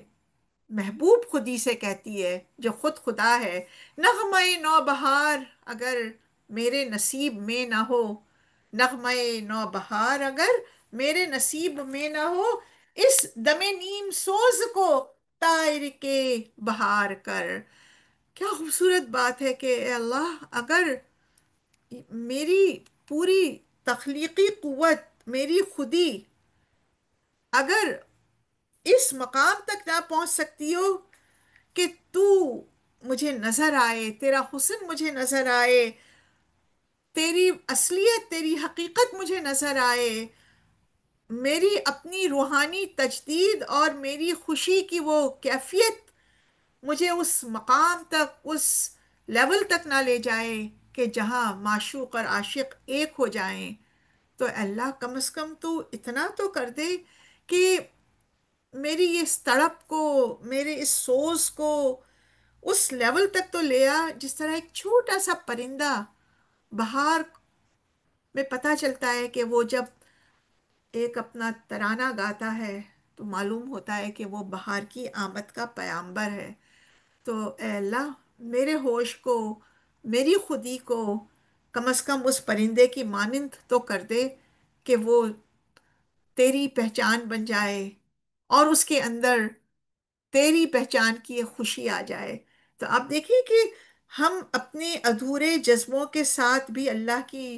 محبوب خودی سے کہتی ہے جو خود خدا ہے: نغمہ نو بہار اگر میرے نصیب میں نہ ہو، نغمہ نو بہار اگر میرے نصیب میں نہ ہو، اس دم نیم سوز کو طائر کے بہار کر۔ کیا خوبصورت بات ہے کہ اے اللہ، اگر میری پوری تخلیقی قوت، میری خودی اگر اس مقام تک نہ پہنچ سکتی ہو کہ تو مجھے نظر آئے، تیرا حسن مجھے نظر آئے، تیری اصلیت، تیری حقیقت مجھے نظر آئے، میری اپنی روحانی تجدید اور میری خوشی کی وہ کیفیت مجھے اس مقام تک، اس لیول تک نہ لے جائے کہ جہاں معشوق اور عاشق ایک ہو جائیں، تو اللہ کم از کم تو اتنا تو کر دے کہ میری اس تڑپ کو، میرے اس سوز کو اس لیول تک تو لیا جس طرح ایک چھوٹا سا پرندہ بہار میں پتہ چلتا ہے کہ وہ جب ایک اپنا ترانہ گاتا ہے تو معلوم ہوتا ہے کہ وہ بہار کی آمد کا پیامبر ہے۔ تو اے اللہ، میرے ہوش کو، میری خودی کو کم از کم اس پرندے کی مانند تو کر دے کہ وہ تیری پہچان بن جائے اور اس کے اندر تیری پہچان کی ایک خوشی آ جائے۔ تو آپ دیکھیے کہ ہم اپنے ادھورے جذبوں کے ساتھ بھی اللہ کی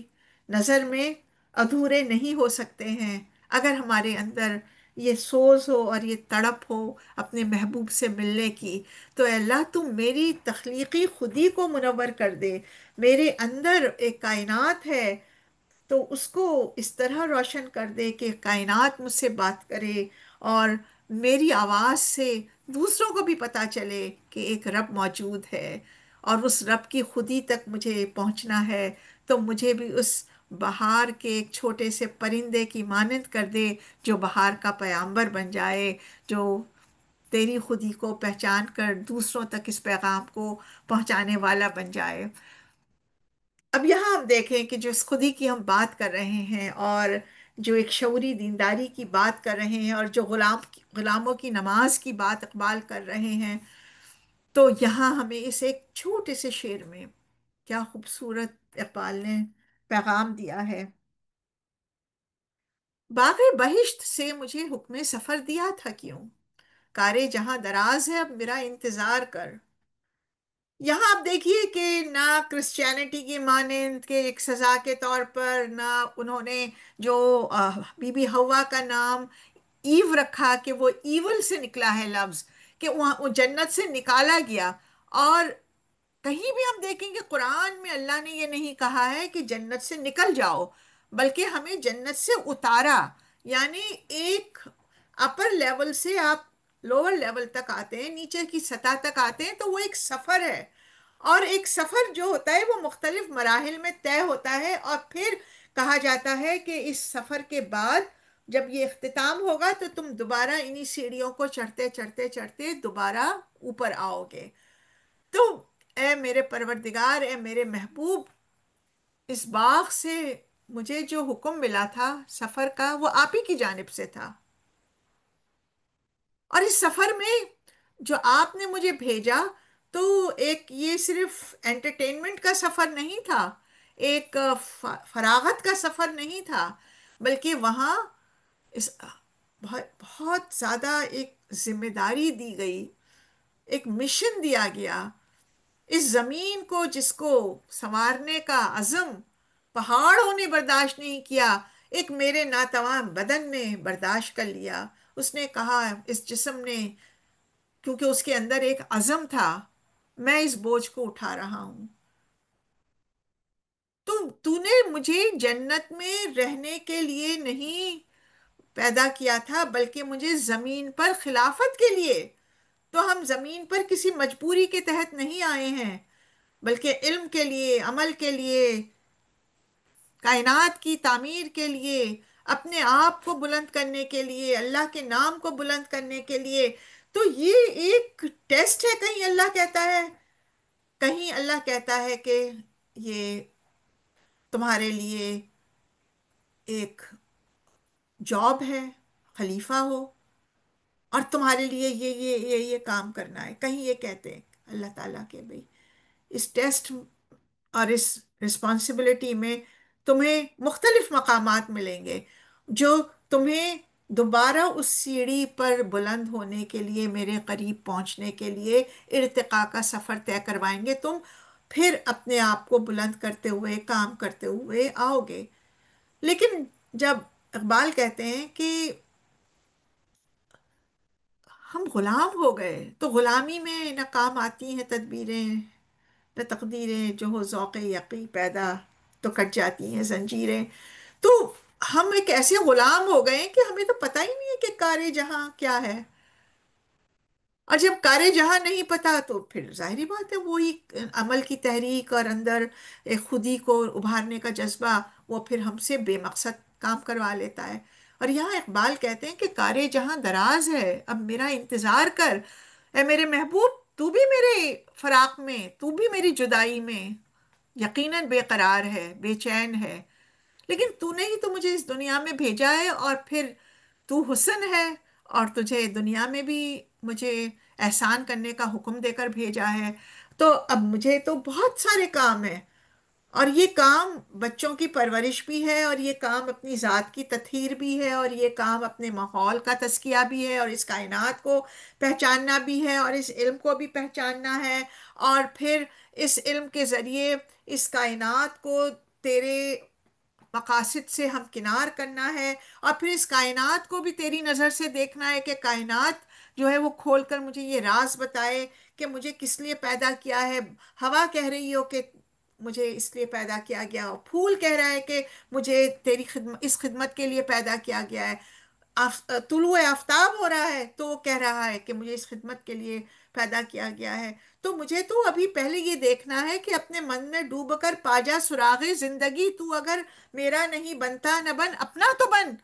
نظر میں ادھورے نہیں ہو سکتے ہیں، اگر ہمارے اندر یہ سوز ہو اور یہ تڑپ ہو اپنے محبوب سے ملنے کی۔ تو اے اللہ تم میری تخلیقی خودی کو منور کر دے، میرے اندر ایک کائنات ہے تو اس کو اس طرح روشن کر دے کہ کائنات مجھ سے بات کرے، اور میری آواز سے دوسروں کو بھی پتا چلے کہ ایک رب موجود ہے، اور اس رب کی خودی تک مجھے پہنچنا ہے۔ تو مجھے بھی اس بہار کے ایک چھوٹے سے پرندے کی مانند کر دے جو بہار کا پیامبر بن جائے، جو تیری خودی کو پہچان کر دوسروں تک اس پیغام کو پہنچانے والا بن جائے۔ اب یہاں ہم دیکھیں کہ جو اس خودی کی ہم بات کر رہے ہیں، اور جو ایک شعوری دینداری کی بات کر رہے ہیں، اور جو غلاموں کی نماز کی بات اقبال کر رہے ہیں، تو یہاں ہمیں اس ایک چھوٹے سے شعر میں کیا خوبصورت اقبال نے پیغام دیا ہے۔ باغ بہشت سے مجھے حکم سفر دیا تھا کیوں، کارے جہاں دراز ہے اب میرا انتظار کر۔ یہاں آپ دیکھیے کہ نہ کرسچینٹی کی مانند کے ایک سزا کے طور پر، نہ انہوں نے جو بی بی ہوا کا نام ایو رکھا کہ وہ ایول سے نکلا ہے لفظ، کہ وہاں وہ جنت سے نکالا گیا۔ اور کہیں بھی ہم دیکھیں کہ قرآن میں اللہ نے یہ نہیں کہا ہے کہ جنت سے نکل جاؤ، بلکہ ہمیں جنت سے اتارا، یعنی ایک اپر لیول سے آپ لوور لیول تک آتے ہیں، نیچے کی سطح تک آتے ہیں، تو وہ ایک سفر ہے۔ اور ایک سفر جو ہوتا ہے وہ مختلف مراحل میں طے ہوتا ہے، اور پھر کہا جاتا ہے کہ اس سفر کے بعد جب یہ اختتام ہوگا تو تم دوبارہ انہی سیڑھیوں کو چڑھتے چڑھتے چڑھتے دوبارہ اوپر آؤ گے۔ تو اے میرے پروردگار، اے میرے محبوب، اس باغ سے مجھے جو حکم ملا تھا سفر کا وہ آپ ہی کی جانب سے تھا، اور اس سفر میں جو آپ نے مجھے بھیجا تو ایک یہ صرف انٹرٹینمنٹ کا سفر نہیں تھا، ایک فراغت کا سفر نہیں تھا، بلکہ وہاں اس بہت بہت زیادہ ایک ذمہ داری دی گئی، ایک مشن دیا گیا۔ اس زمین کو جس کو سنوارنے کا عزم پہاڑوں نے برداشت نہیں کیا، ایک میرے ناتواں بدن نے برداشت کر لیا۔ اس نے کہا اس جسم نے، کیونکہ اس کے اندر ایک عزم تھا، میں اس بوجھ کو اٹھا رہا ہوں۔ تو نے مجھے جنت میں رہنے کے لیے نہیں پیدا کیا تھا، بلکہ مجھے زمین پر خلافت کے لیے۔ تو ہم زمین پر کسی مجبوری کے تحت نہیں آئے ہیں، بلکہ علم کے لیے، عمل کے لیے، کائنات کی تعمیر کے لیے، اپنے آپ کو بلند کرنے کے لیے، اللہ کے نام کو بلند کرنے کے لیے۔ تو یہ ایک ٹیسٹ ہے، کہیں اللہ کہتا ہے، کہیں اللہ کہتا ہے کہ یہ تمہارے لیے ایک جاب ہے، خلیفہ ہو، اور تمہارے لیے یہ کام کرنا ہے، کہیں یہ کہتے ہیں اللہ تعالیٰ کے بھئی اس ٹیسٹ اور اس رسپانسبلٹی میں تمہیں مختلف مقامات ملیں گے جو تمہیں دوبارہ اس سیڑھی پر بلند ہونے کے لیے، میرے قریب پہنچنے کے لیے ارتقاء کا سفر طے کروائیں گے۔ تم پھر اپنے آپ کو بلند کرتے ہوئے کام کرتے ہوئے آؤ گے۔ لیکن جب اقبال کہتے ہیں کہ ہم غلام ہو گئے، تو غلامی میں نہ کام آتی ہیں تدبیریں، نہ تقدیریں، جو ہو ذوق یقیں پیدا تو کٹ جاتی ہیں زنجیریں۔ تو ہم ایک ایسے غلام ہو گئے ہیں کہ ہمیں تو پتہ ہی نہیں ہے کہ کار جہاں کیا ہے، اور جب کار جہاں نہیں پتا تو پھر ظاہری بات ہے وہی عمل کی تحریک اور اندر ایک خودی کو ابھارنے کا جذبہ وہ پھر ہم سے بے مقصد کام کروا لیتا ہے۔ اور یہاں اقبال کہتے ہیں کہ کار جہاں دراز ہے اب میرا انتظار کر، اے میرے محبوب تو بھی میرے فراق میں، تو بھی میری جدائی میں یقیناً بے قرار ہے، بے چین ہے، لیکن تو نے ہی تو مجھے اس دنیا میں بھیجا ہے، اور پھر تو حسن ہے، اور تجھے دنیا میں بھی مجھے احسان کرنے کا حکم دے کر بھیجا ہے۔ تو اب مجھے تو بہت سارے کام ہیں، اور یہ کام بچوں کی پرورش بھی ہے، اور یہ کام اپنی ذات کی تطہیر بھی ہے، اور یہ کام اپنے ماحول کا تزکیہ بھی ہے، اور اس کائنات کو پہچاننا بھی ہے، اور اس علم کو بھی پہچاننا ہے، اور پھر اس علم کے ذریعے اس کائنات کو تیرے مقاصد سے ہمکنار کرنا ہے، اور پھر اس کائنات کو بھی تیری نظر سے دیکھنا ہے کہ کائنات جو ہے وہ کھول کر مجھے یہ راز بتائے کہ مجھے کس لیے پیدا کیا ہے۔ ہوا کہہ رہی ہو کہ مجھے اس لیے پیدا کیا گیا، پھول کہہ رہا ہے کہ مجھے تیری خدمت، اس خدمت کے لیے پیدا کیا گیا ہے، طلوع آفتاب ہو رہا ہے تو وہ کہہ رہا ہے کہ مجھے اس خدمت کے لیے پیدا کیا گیا ہے۔ تو مجھے تو ابھی پہلے یہ دیکھنا ہے کہ اپنے من میں ڈوب کر پاجا سراغ زندگی، تو اگر میرا نہیں بنتا نہ بن اپنا تو بن۔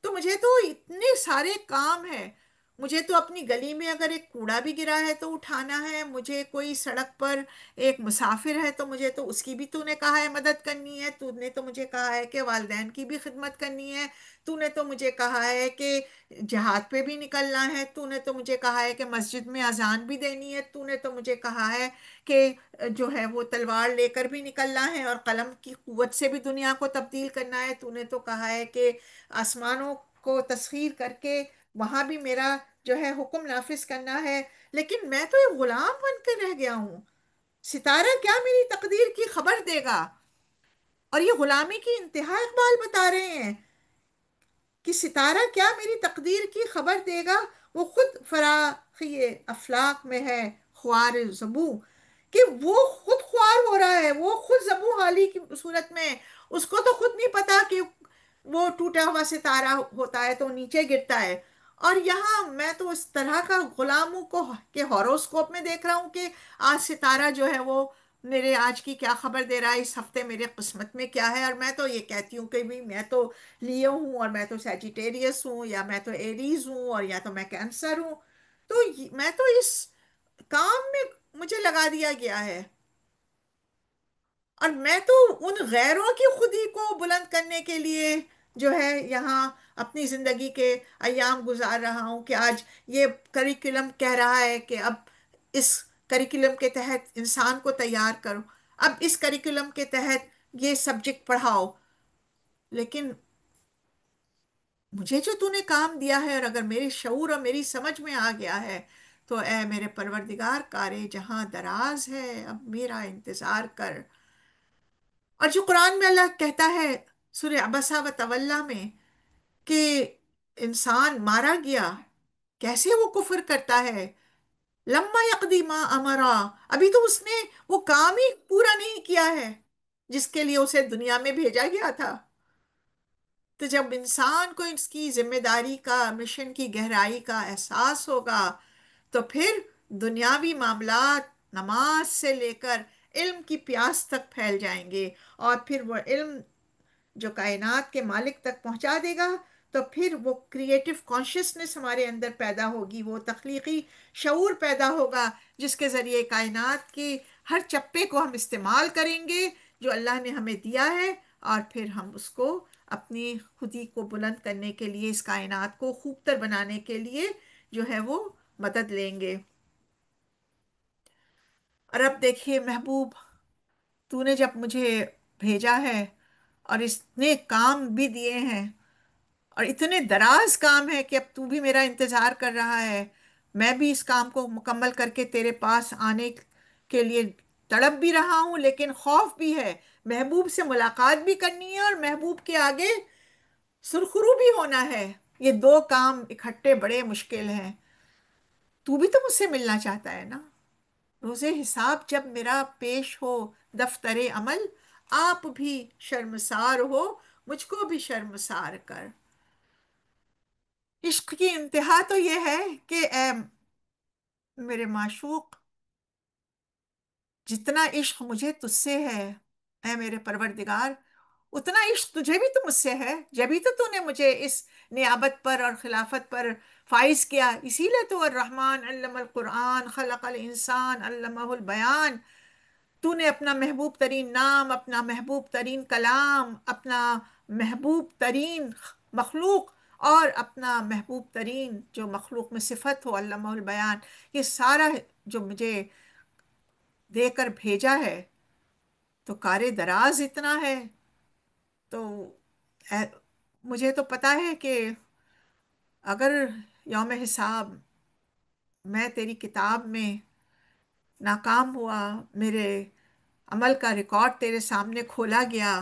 تو مجھے تو اتنے سارے کام ہیں، مجھے تو اپنی گلی میں اگر ایک کوڑا بھی گرا ہے تو اٹھانا ہے، مجھے کوئی سڑک پر ایک مسافر ہے تو مجھے تو اس کی بھی تو نے کہا ہے مدد کرنی ہے، تو نے تو مجھے کہا ہے کہ والدین کی بھی خدمت کرنی ہے، تو نے تو مجھے کہا ہے کہ جہاد پہ بھی نکلنا ہے، تو نے تو مجھے کہا ہے کہ مسجد میں اذان بھی دینی ہے، تو نے تو مجھے کہا ہے کہ جو ہے وہ تلوار لے کر بھی نکلنا ہے اور قلم کی قوت سے بھی دنیا کو تبدیل کرنا ہے، تو نے تو کہا ہے کہ آسمانوں کو تسخیر کر کے وہاں بھی میرا جو ہے حکم نافذ کرنا ہے۔ لیکن میں تو ایک غلام بن کے رہ گیا ہوں، ستارہ کیا میری تقدیر کی خبر دے گا؟ اور یہ غلامی کی انتہا اقبال بتا رہے ہیں کہ ستارہ کیا میری تقدیر کی خبر دے گا، وہ خود فراخی افلاق میں ہے خوار زبو، کہ وہ خود خوار ہو رہا ہے، وہ خود زبو حالی کی صورت میں ہے۔ اس کو تو خود نہیں پتا کہ وہ ٹوٹا ہوا ستارہ ہوتا ہے تو نیچے گرتا ہے، اور یہاں میں تو اس طرح کا غلام ہوں کو کہ ہاروسکوپ میں دیکھ رہا ہوں کہ آج ستارہ جو ہے وہ میرے آج کی کیا خبر دے رہا ہے، اس ہفتے میرے قسمت میں کیا ہے، اور میں تو یہ کہتی ہوں کہ بھی میں تو لیو ہوں، اور میں تو سیجیٹیریس ہوں، یا میں تو ایریز ہوں، اور یا تو میں کینسر ہوں۔ تو میں تو اس کام میں مجھے لگا دیا گیا ہے، اور میں تو ان غیروں کی خودی کو بلند کرنے کے لیے جو ہے یہاں اپنی زندگی کے ایام گزار رہا ہوں کہ آج یہ کریکولم کہہ رہا ہے کہ اب اس کریکولم کے تحت انسان کو تیار کرو، اب اس کریکولم کے تحت یہ سبجیکٹ پڑھاؤ۔ لیکن مجھے جو تو نے کام دیا ہے، اور اگر میرے شعور اور میری سمجھ میں آ گیا ہے، تو اے میرے پروردگار کارے جہاں دراز ہے، اب میرا انتظار کر۔ اور جو قرآن میں اللہ کہتا ہے سورہ عبسہ و تولا میں کہ انسان مارا گیا، کیسے وہ کفر کرتا ہے، لما یقدی ما امرا، ابھی تو اس نے وہ کام ہی پورا نہیں کیا ہے جس کے لیے اسے دنیا میں بھیجا گیا تھا۔ تو جب انسان کو اس کی ذمہ داری کا، مشن کی گہرائی کا احساس ہوگا، تو پھر دنیاوی معاملات نماز سے لے کر علم کی پیاس تک پھیل جائیں گے، اور پھر وہ علم جو کائنات کے مالک تک پہنچا دے گا، تو پھر وہ کریٹو کانشسنس ہمارے اندر پیدا ہوگی، وہ تخلیقی شعور پیدا ہوگا جس کے ذریعے کائنات کی ہر چپے کو ہم استعمال کریں گے جو اللہ نے ہمیں دیا ہے، اور پھر ہم اس کو اپنی خودی کو بلند کرنے کے لیے، اس کائنات کو خوبتر بنانے کے لیے جو ہے وہ مدد لیں گے۔ اور اب دیکھیے محبوب، تو نے جب مجھے بھیجا ہے اور اس نے کام بھی دیے ہیں، اور اتنے دراز کام ہے کہ اب تو بھی میرا انتظار کر رہا ہے، میں بھی اس کام کو مکمل کر کے تیرے پاس آنے کے لیے تڑپ بھی رہا ہوں، لیکن خوف بھی ہے، محبوب سے ملاقات بھی کرنی ہے اور محبوب کے آگے سرخرو بھی ہونا ہے۔ یہ دو کام اکٹھے بڑے مشکل ہیں۔ تو بھی تو مجھ سے ملنا چاہتا ہے نا؟ روز حساب جب میرا پیش ہو دفتر عمل، آپ بھی شرمسار ہو مجھ کو بھی شرمسار کر۔ عشق کی انتہا تو یہ ہے کہ اے میرے معشوق، جتنا عشق مجھے تجھ سے ہے، اے میرے پروردگار، اتنا عشق تجھے بھی تو مجھ سے ہے، جبھی تو نے مجھے اس نیابت پر اور خلافت پر فائز کیا، اسی لیے تو الرحمن علم القرآن خلق الانسان علمہ البیان۔ تو نے اپنا محبوب ترین نام، اپنا محبوب ترین کلام، اپنا محبوب ترین مخلوق، اور اپنا محبوب ترین جو مخلوق میں صفت ہو علامہ البیان، یہ سارا جو مجھے دے کر بھیجا ہے، تو کار دراز اتنا ہے، تو اے- مجھے تو پتا ہے کہ اگر یوم حساب میں تیری کتاب میں ناکام ہوا، میرے عمل کا ریکارڈ تیرے سامنے کھولا گیا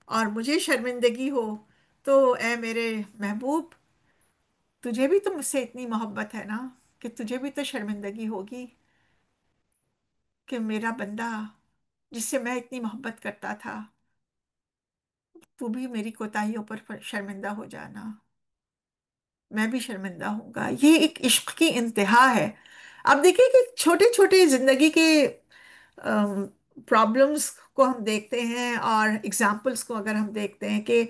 اور مجھے شرمندگی ہو، تو اے میرے محبوب، تجھے بھی تو مجھ سے اتنی محبت ہے نا، کہ تجھے بھی تو شرمندگی ہوگی کہ میرا بندہ جس سے میں اتنی محبت کرتا تھا، تو بھی میری کوتاہیوں پر شرمندہ ہو جانا، میں بھی شرمندہ ہوں گا۔ یہ ایک عشق کی انتہا ہے۔ اب دیکھیں کہ چھوٹے چھوٹے زندگی کے پرابلمس کو ہم دیکھتے ہیں، اور اگزامپلس کو اگر ہم دیکھتے ہیں کہ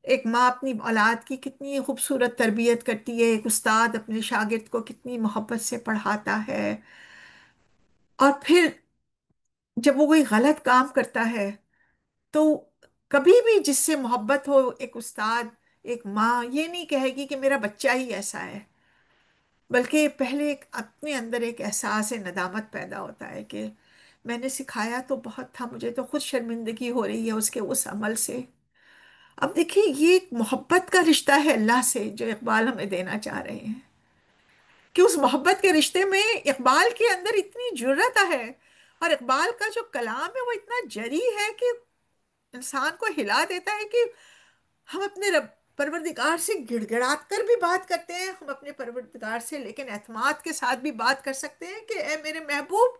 ایک ماں اپنی اولاد کی کتنی خوبصورت تربیت کرتی ہے، ایک استاد اپنے شاگرد کو کتنی محبت سے پڑھاتا ہے، اور پھر جب وہ کوئی غلط کام کرتا ہے تو کبھی بھی جس سے محبت ہو، ایک استاد، ایک ماں یہ نہیں کہے گی کہ میرا بچہ ہی ایسا ہے، بلکہ پہلے اپنے اندر ایک احساس ندامت پیدا ہوتا ہے کہ میں نے سکھایا تو بہت تھا، مجھے تو خود شرمندگی ہو رہی ہے اس کے اس عمل سے۔ اب دیکھیے یہ ایک محبت کا رشتہ ہے اللہ سے جو اقبال ہمیں دینا چاہ رہے ہیں، کہ اس محبت کے رشتے میں اقبال کے اندر اتنی جرت ہے، اور اقبال کا جو کلام ہے وہ اتنا جری ہے کہ انسان کو ہلا دیتا ہے کہ ہم اپنے رب پروردگار سے گڑ گڑا کر بھی بات کرتے ہیں، ہم اپنے پروردگار سے لیکن اعتماد کے ساتھ بھی بات کر سکتے ہیں کہ اے میرے محبوب،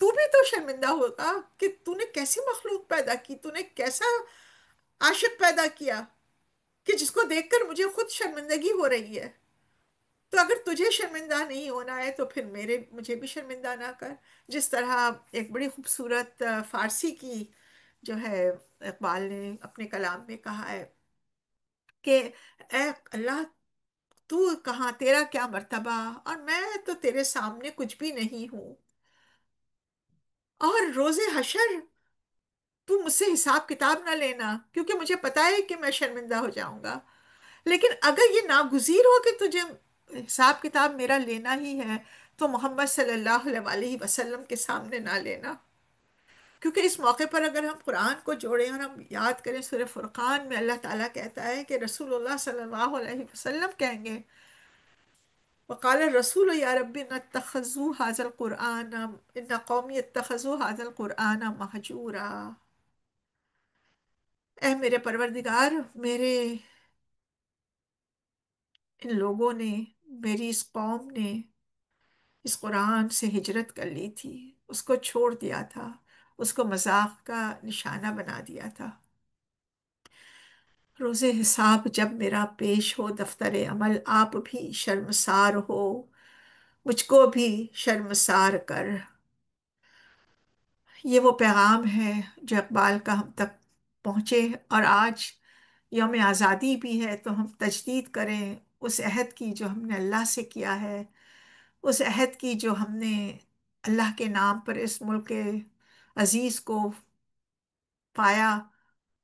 تو بھی تو شرمندہ ہوگا کہ تو نے کیسی مخلوق پیدا کی، تو نے کیسا عاشق پیدا کیا کہ جس کو دیکھ کر مجھے خود شرمندگی ہو رہی ہے۔ تو اگر تجھے شرمندہ نہیں ہونا ہے تو پھر مجھے بھی شرمندہ نہ کر۔ جس طرح ایک بڑی خوبصورت فارسی کی جو ہے اقبال نے اپنے کلام میں کہا ہے کہ اے اللہ، تو کہاں، تیرا کیا مرتبہ، اور میں تو تیرے سامنے کچھ بھی نہیں ہوں، اور روز حشر تو مجھ سے حساب کتاب نہ لینا، کیونکہ مجھے پتا ہے کہ میں شرمندہ ہو جاؤں گا۔ لیکن اگر یہ ناگزیر ہو کہ تجھے حساب کتاب میرا لینا ہی ہے، تو محمد صلی اللہ علیہ وآلہ وسلم کے سامنے نہ لینا، کیونکہ اس موقع پر اگر ہم قرآن کو جوڑیں اور ہم یاد کریں سورہ فرقان میں اللہ تعالیٰ کہتا ہے کہ رسول اللہ صلی اللہ علیہ وسلم کہیں گے، وقال الرسول یا رب ان اتخذوا هذا القرآن ان قومی اتخذوا هذا القرآن مہجورا، اے میرے پروردگار، میرے ان لوگوں نے، میری اس قوم نے اس قرآن سے ہجرت کر لی تھی، اس کو چھوڑ دیا تھا، اس کو مذاق کا نشانہ بنا دیا تھا۔ روز حساب جب میرا پیش ہو دفتر عمل، آپ بھی شرمسار ہو، مجھ کو بھی شرمسار کر۔ یہ وہ پیغام ہے جو اقبال کا ہم تک پہنچے، اور آج یوم آزادی بھی ہے تو ہم تجدید کریں اس عہد کی جو ہم نے اللہ سے کیا ہے، اس عہد کی جو ہم نے اللہ کے نام پر اس ملک عزیز کو پایا،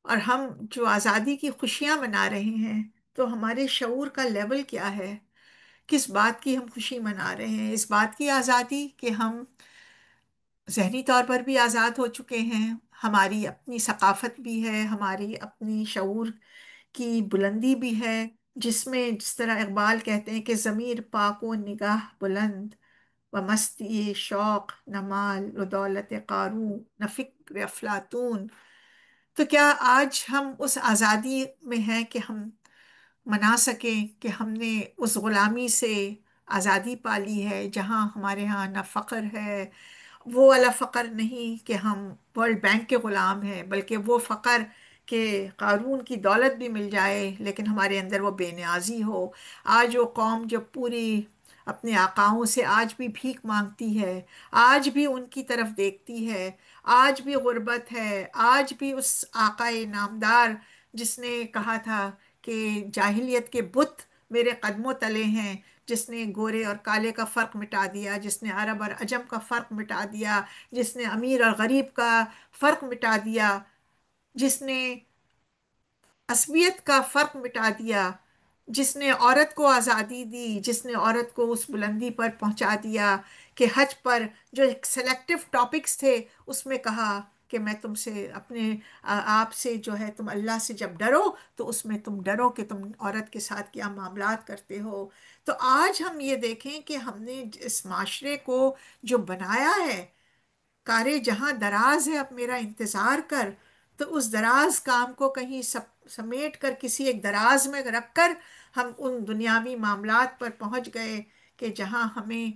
اور ہم جو آزادی کی خوشیاں منا رہے ہیں، تو ہمارے شعور کا لیول کیا ہے، کس بات کی ہم خوشی منا رہے ہیں؟ اس بات کی آزادی کہ ہم ذہنی طور پر بھی آزاد ہو چکے ہیں، ہماری اپنی ثقافت بھی ہے، ہماری اپنی شعور کی بلندی بھی ہے، جس میں جس طرح اقبال کہتے ہیں کہ ضمیر پاک و نگاہ بلند، و مستی شوق نہ مال و دولت قارون نہ فکر افلاطون۔ تو کیا آج ہم اس آزادی میں ہیں کہ ہم منا سکیں کہ ہم نے اس غلامی سے آزادی پالی ہے، جہاں ہمارے ہاں نہ فقر ہے، وہ والا فقر نہیں کہ ہم ورلڈ بینک کے غلام ہیں، بلکہ وہ فقر کہ قارون کی دولت بھی مل جائے لیکن ہمارے اندر وہ بے نیازی ہو۔ آج وہ قوم جو پوری اپنے آقاؤں سے آج بھی بھیک مانگتی ہے، آج بھی ان کی طرف دیکھتی ہے، آج بھی غربت ہے، آج بھی اس آقائے نامدار جس نے کہا تھا کہ جاہلیت کے بت میرے قدموں تلے ہیں، جس نے گورے اور کالے کا فرق مٹا دیا، جس نے عرب اور عجم کا فرق مٹا دیا، جس نے امیر اور غریب کا فرق مٹا دیا، جس نے عصبیت کا فرق مٹا دیا، جس نے عورت کو آزادی دی، جس نے عورت کو اس بلندی پر پہنچا دیا کہ حج پر جو ایک سلیکٹو ٹاپکس تھے اس میں کہا کہ میں تم سے اپنے آپ سے جو ہے، تم اللہ سے جب ڈرو تو اس میں تم ڈرو کہ تم عورت کے ساتھ کیا معاملات کرتے ہو۔ تو آج ہم یہ دیکھیں کہ ہم نے اس معاشرے کو جو بنایا ہے، کارے جہاں دراز ہے اب میرا انتظار کر، تو اس دراز کام کو کہیں سمیٹ کر کسی ایک دراز میں رکھ کر ہم ان دنیاوی معاملات پر پہنچ گئے کہ جہاں ہمیں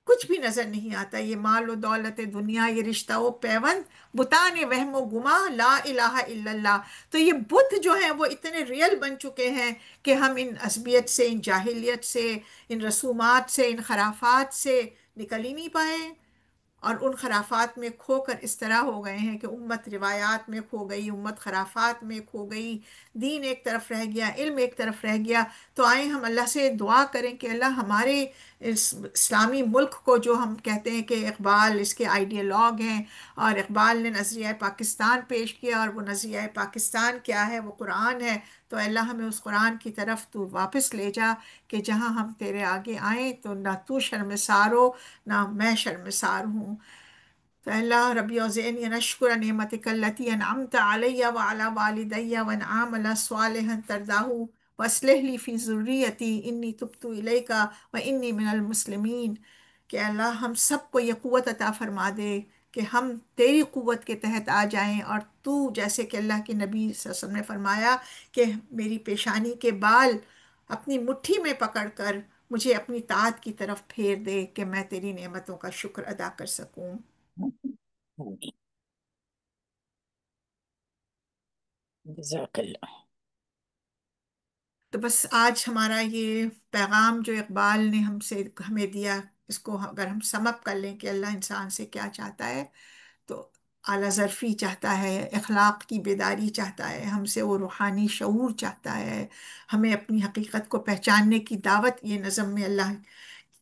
کچھ بھی نظر نہیں آتا، یہ مال و دولت دنیا، یہ رشتہ و پیوند، بتانے وہم و گما، لا الہ الا اللہ۔ تو یہ بت جو ہیں وہ اتنے ریئل بن چکے ہیں کہ ہم ان عصبیت سے، ان جاہلیت سے، ان رسومات سے، ان خرافات سے نکل ہی نہیں پائے، اور ان خرافات میں کھو کر اس طرح ہو گئے ہیں کہ امت روایات میں کھو گئی، امت خرافات میں کھو گئی، دین ایک طرف رہ گیا، علم ایک طرف رہ گیا۔ تو آئیں ہم اللہ سے دعا کریں کہ اللہ ہمارے اس اسلامی ملک کو، جو ہم کہتے ہیں کہ اقبال اس کے آئیڈیالوگ ہیں، اور اقبال نے نظریہ پاکستان پیش کیا، اور وہ نظریہ پاکستان کیا ہے؟ وہ قرآن ہے۔ تو اللہ ہمیں اس قرآن کی طرف تو واپس لے جا کہ جہاں ہم تیرے آگے آئیں تو نہ تو شرمسار ہو، نہ میں شرمسار ہوں۔ تو اللہ ربی اوزعنی ان اشکر نعمتک التی انعمت علی وعلی والدی وان اعمل صالحا ترضاہ واصلح لی فی ذریتی انی تبت الیک وانی من المسلمین۔ کہ اللہ ہم سب کو یہ قوت عطا فرما دے کہ ہم تیری قوت کے تحت آ جائیں، اور تو جیسے کہ اللہ کے نبی صلی اللہ علیہ وسلم نے فرمایا کہ میری پیشانی کے بال اپنی مٹھی میں پکڑ کر مجھے اپنی طاعت کی طرف پھیر دے کہ میں تیری نعمتوں کا شکر ادا کر سکوں۔ جزاک اللہ۔ تو بس آج ہمارا یہ پیغام جو اقبال نے ہمیں دیا، اس کو اگر ہم سم اپ کر لیں کہ اللہ انسان سے کیا چاہتا ہے، تو اعلیٰ ظرفی چاہتا ہے، اخلاق کی بیداری چاہتا ہے ہم سے، وہ روحانی شعور چاہتا ہے، ہمیں اپنی حقیقت کو پہچاننے کی دعوت یہ نظم میں اللہ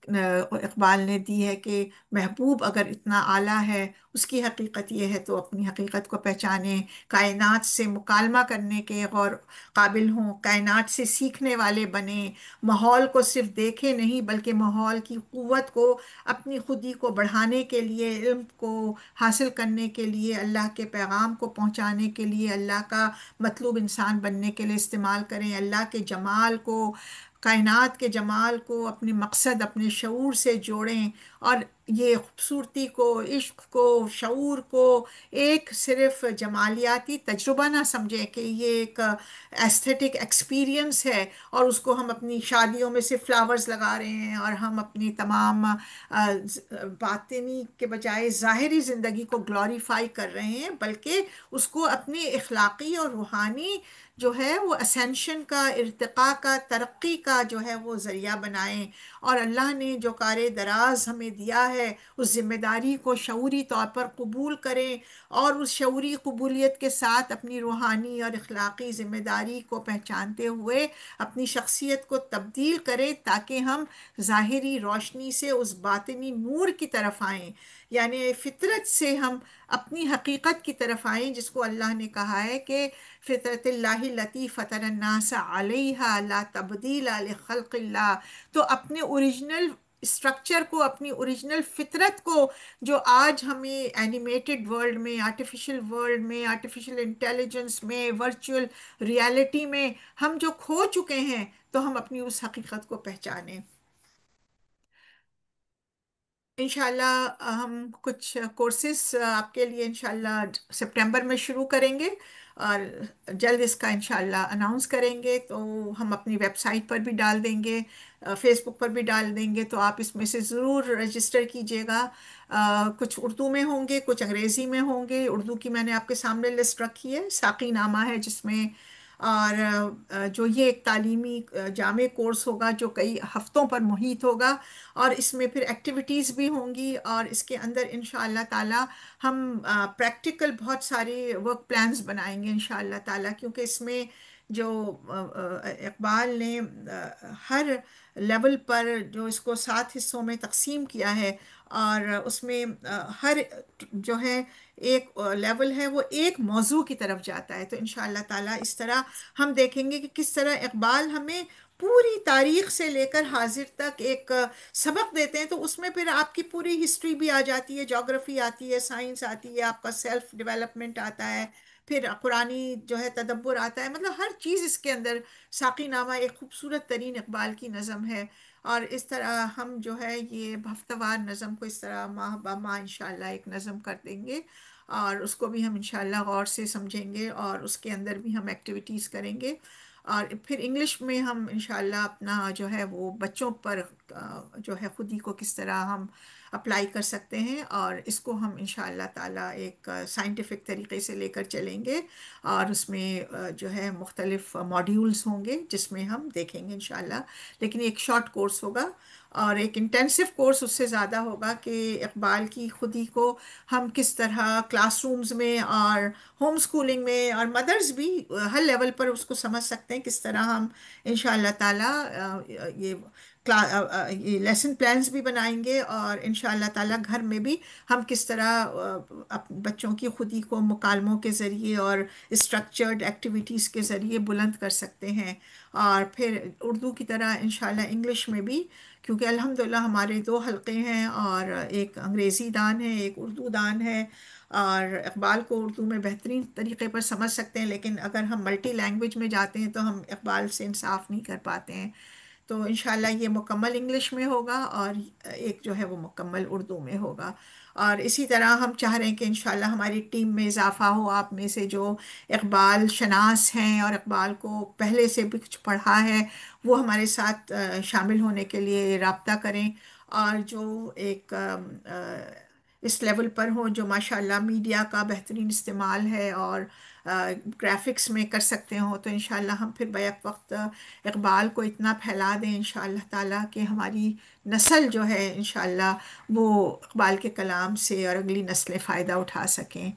اقبال نے دی ہے کہ محبوب اگر اتنا اعلیٰ ہے، اس کی حقیقت یہ ہے تو اپنی حقیقت کو پہچانیں، کائنات سے مکالمہ کرنے کے غور قابل ہوں، کائنات سے سیکھنے والے بنیں، ماحول کو صرف دیکھیں نہیں بلکہ ماحول کی قوت کو اپنی خودی کو بڑھانے کے لیے، علم کو حاصل کرنے کے لیے، اللہ کے پیغام کو پہنچانے کے لیے، اللہ کا مطلوب انسان بننے کے لیے استعمال کریں، اللہ کے جمال کو، کائنات کے جمال کو اپنے مقصد، اپنے شعور سے جوڑیں، اور یہ خوبصورتی کو، عشق کو، شعور کو ایک صرف جمالیاتی تجربہ نہ سمجھیں کہ یہ ایک ایستھیٹک ایکسپیرینس ہے، اور اس کو ہم اپنی شادیوں میں صرف فلاورز لگا رہے ہیں، اور ہم اپنی تمام باطنی کے بجائے ظاہری زندگی کو گلوریفائی کر رہے ہیں، بلکہ اس کو اپنی اخلاقی اور روحانی جو ہے وہ اسینشن کا، ارتقاء کا، ترقی کا جو ہے وہ ذریعہ بنائیں۔ اور اللہ نے جو کار دراز ہمیں دیا ہے اس ذمہ داری کو شعوری طور پر قبول کریں، اور اس شعوری قبولیت کے ساتھ اپنی روحانی اور اخلاقی ذمہ داری کو پہچانتے ہوئے اپنی شخصیت کو تبدیل کریں، تاکہ ہم ظاہری روشنی سے اس باطنی نور کی طرف آئیں، یعنی فطرت سے ہم اپنی حقیقت کی طرف آئیں، جس کو اللہ نے کہا ہے کہ فطرت اللہ التی فطر الناس علیہا لا تبدیل لخلق اللہ۔ تو اپنے اوریجنل اسٹرکچر کو، اپنی اوریجنل فطرت کو، جو آج ہمیں اینیمیٹڈ ورلڈ میں، آرٹیفیشل ورلڈ میں، آرٹیفیشل انٹیلیجنس میں، ورچوئل ریالٹی میں ہم جو کھو چکے ہیں، تو ہم اپنی اس حقیقت کو پہچانیں۔ انشاءاللہ ہم کچھ کورسز آپ کے لیے انشاءاللہ سپٹمبر میں شروع کریں گے، اور جلد اس کا انشاءاللہ اناؤنس کریں گے، تو ہم اپنی ویب سائٹ پر بھی ڈال دیں گے، فیس بک پر بھی ڈال دیں گے، تو آپ اس میں سے ضرور رجسٹر کیجئے گا۔ کچھ اردو میں ہوں گے، کچھ انگریزی میں ہوں گے۔ اردو کی میں نے آپ کے سامنے لسٹ رکھی ہے، ساقی نامہ ہے جس میں، اور جو یہ ایک تعلیمی جامع کورس ہوگا جو کئی ہفتوں پر محیط ہوگا، اور اس میں پھر ایکٹیویٹیز بھی ہوں گی، اور اس کے اندر انشاءاللہ تعالی ہم پریکٹیکل بہت سارے ورک پلانز بنائیں گے انشاءاللہ تعالی، کیونکہ اس میں جو اقبال نے ہر لیول پر جو اس کو 7 حصوں میں تقسیم کیا ہے، اور اس میں ہر جو ہے ایک لیول ہے وہ ایک موضوع کی طرف جاتا ہے. تو انشاءاللہ تعالیٰ اس طرح ہم دیکھیں گے کہ کس طرح اقبال ہمیں پوری تاریخ سے لے کر حاضر تک ایک سبق دیتے ہیں. تو اس میں پھر آپ کی پوری ہسٹری بھی آ جاتی ہے، جاگرفی آتی ہے، سائنس آتی ہے، آپ کا سیلف ڈیولپمنٹ آتا ہے، پھر قرآنی جو ہے تدبر آتا ہے. مطلب ہر چیز اس کے اندر. ساقی نامہ ایک خوبصورت ترین اقبال کی نظم ہے. اور اس طرح ہم جو ہے یہ ہفتہ وار نظم کو اس طرح ماہ بہ ماہ انشاءاللہ ایک نظم کر دیں گے، اور اس کو بھی ہم انشاءاللہ غور سے سمجھیں گے، اور اس کے اندر بھی ہم ایکٹیویٹیز کریں گے. اور پھر انگلش میں ہم انشاءاللہ اپنا جو ہے وہ بچوں پر جو ہے خودی کو کس طرح ہم اپلائی کر سکتے ہیں، اور اس کو ہم انشاءاللہ تعالیٰ ایک سائنٹیفک طریقے سے لے کر چلیں گے. اور اس میں جو ہے مختلف ماڈیولز ہوں گے جس میں ہم دیکھیں گے انشاءاللہ. لیکن ایک شارٹ کورس ہوگا، اور ایک انٹینسو کورس اس سے زیادہ ہوگا کہ اقبال کی خودی کو ہم کس طرح کلاس رومز میں اور ہوم سکولنگ میں، اور مدرز بھی ہر لیول پر اس کو سمجھ سکتے ہیں، کس طرح ہم انشاءاللہ تعالیٰ یہ یہ لیسن پلانز بھی بنائیں گے، اور انشاءاللہ تعالیٰ گھر میں بھی ہم کس طرح بچوں کی خودی کو مکالموں کے ذریعے اور اسٹرکچرڈ ایکٹیویٹیز کے ذریعے بلند کر سکتے ہیں. اور پھر اردو کی طرح انشاءاللہ انگلش میں بھی، کیونکہ الحمدللہ ہمارے دو حلقے ہیں، اور ایک انگریزی دان ہے، ایک اردو دان ہے. اور اقبال کو اردو میں بہترین طریقے پر سمجھ سکتے ہیں، لیکن اگر ہم ملٹی لینگویج میں جاتے ہیں تو ہم اقبال سے انصاف نہیں کر پاتے ہیں. تو انشاءاللہ یہ مکمل انگلش میں ہوگا، اور ایک جو ہے وہ مکمل اردو میں ہوگا. اور اسی طرح ہم چاہ رہے ہیں کہ انشاءاللہ ہماری ٹیم میں اضافہ ہو، آپ میں سے جو اقبال شناس ہیں اور اقبال کو پہلے سے بھی کچھ پڑھا ہے، وہ ہمارے ساتھ شامل ہونے کے لیے رابطہ کریں. اور جو ایک اس لیول پر ہوں، جو ماشاءاللہ میڈیا کا بہترین استعمال ہے اور گرافکس میں کر سکتے ہوں، تو انشاءاللہ ہم پھر بیک وقت اقبال کو اتنا پھیلا دیں انشاءاللہ تعالیٰ کہ ہماری نسل جو ہے انشاءاللہ وہ اقبال کے کلام سے، اور اگلی نسلیں فائدہ اٹھا سکیں.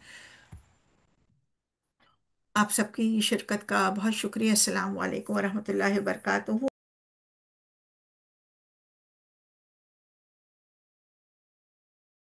آپ سب کی شرکت کا بہت شکریہ. السلام علیکم ورحمۃ اللہ وبرکاتہ.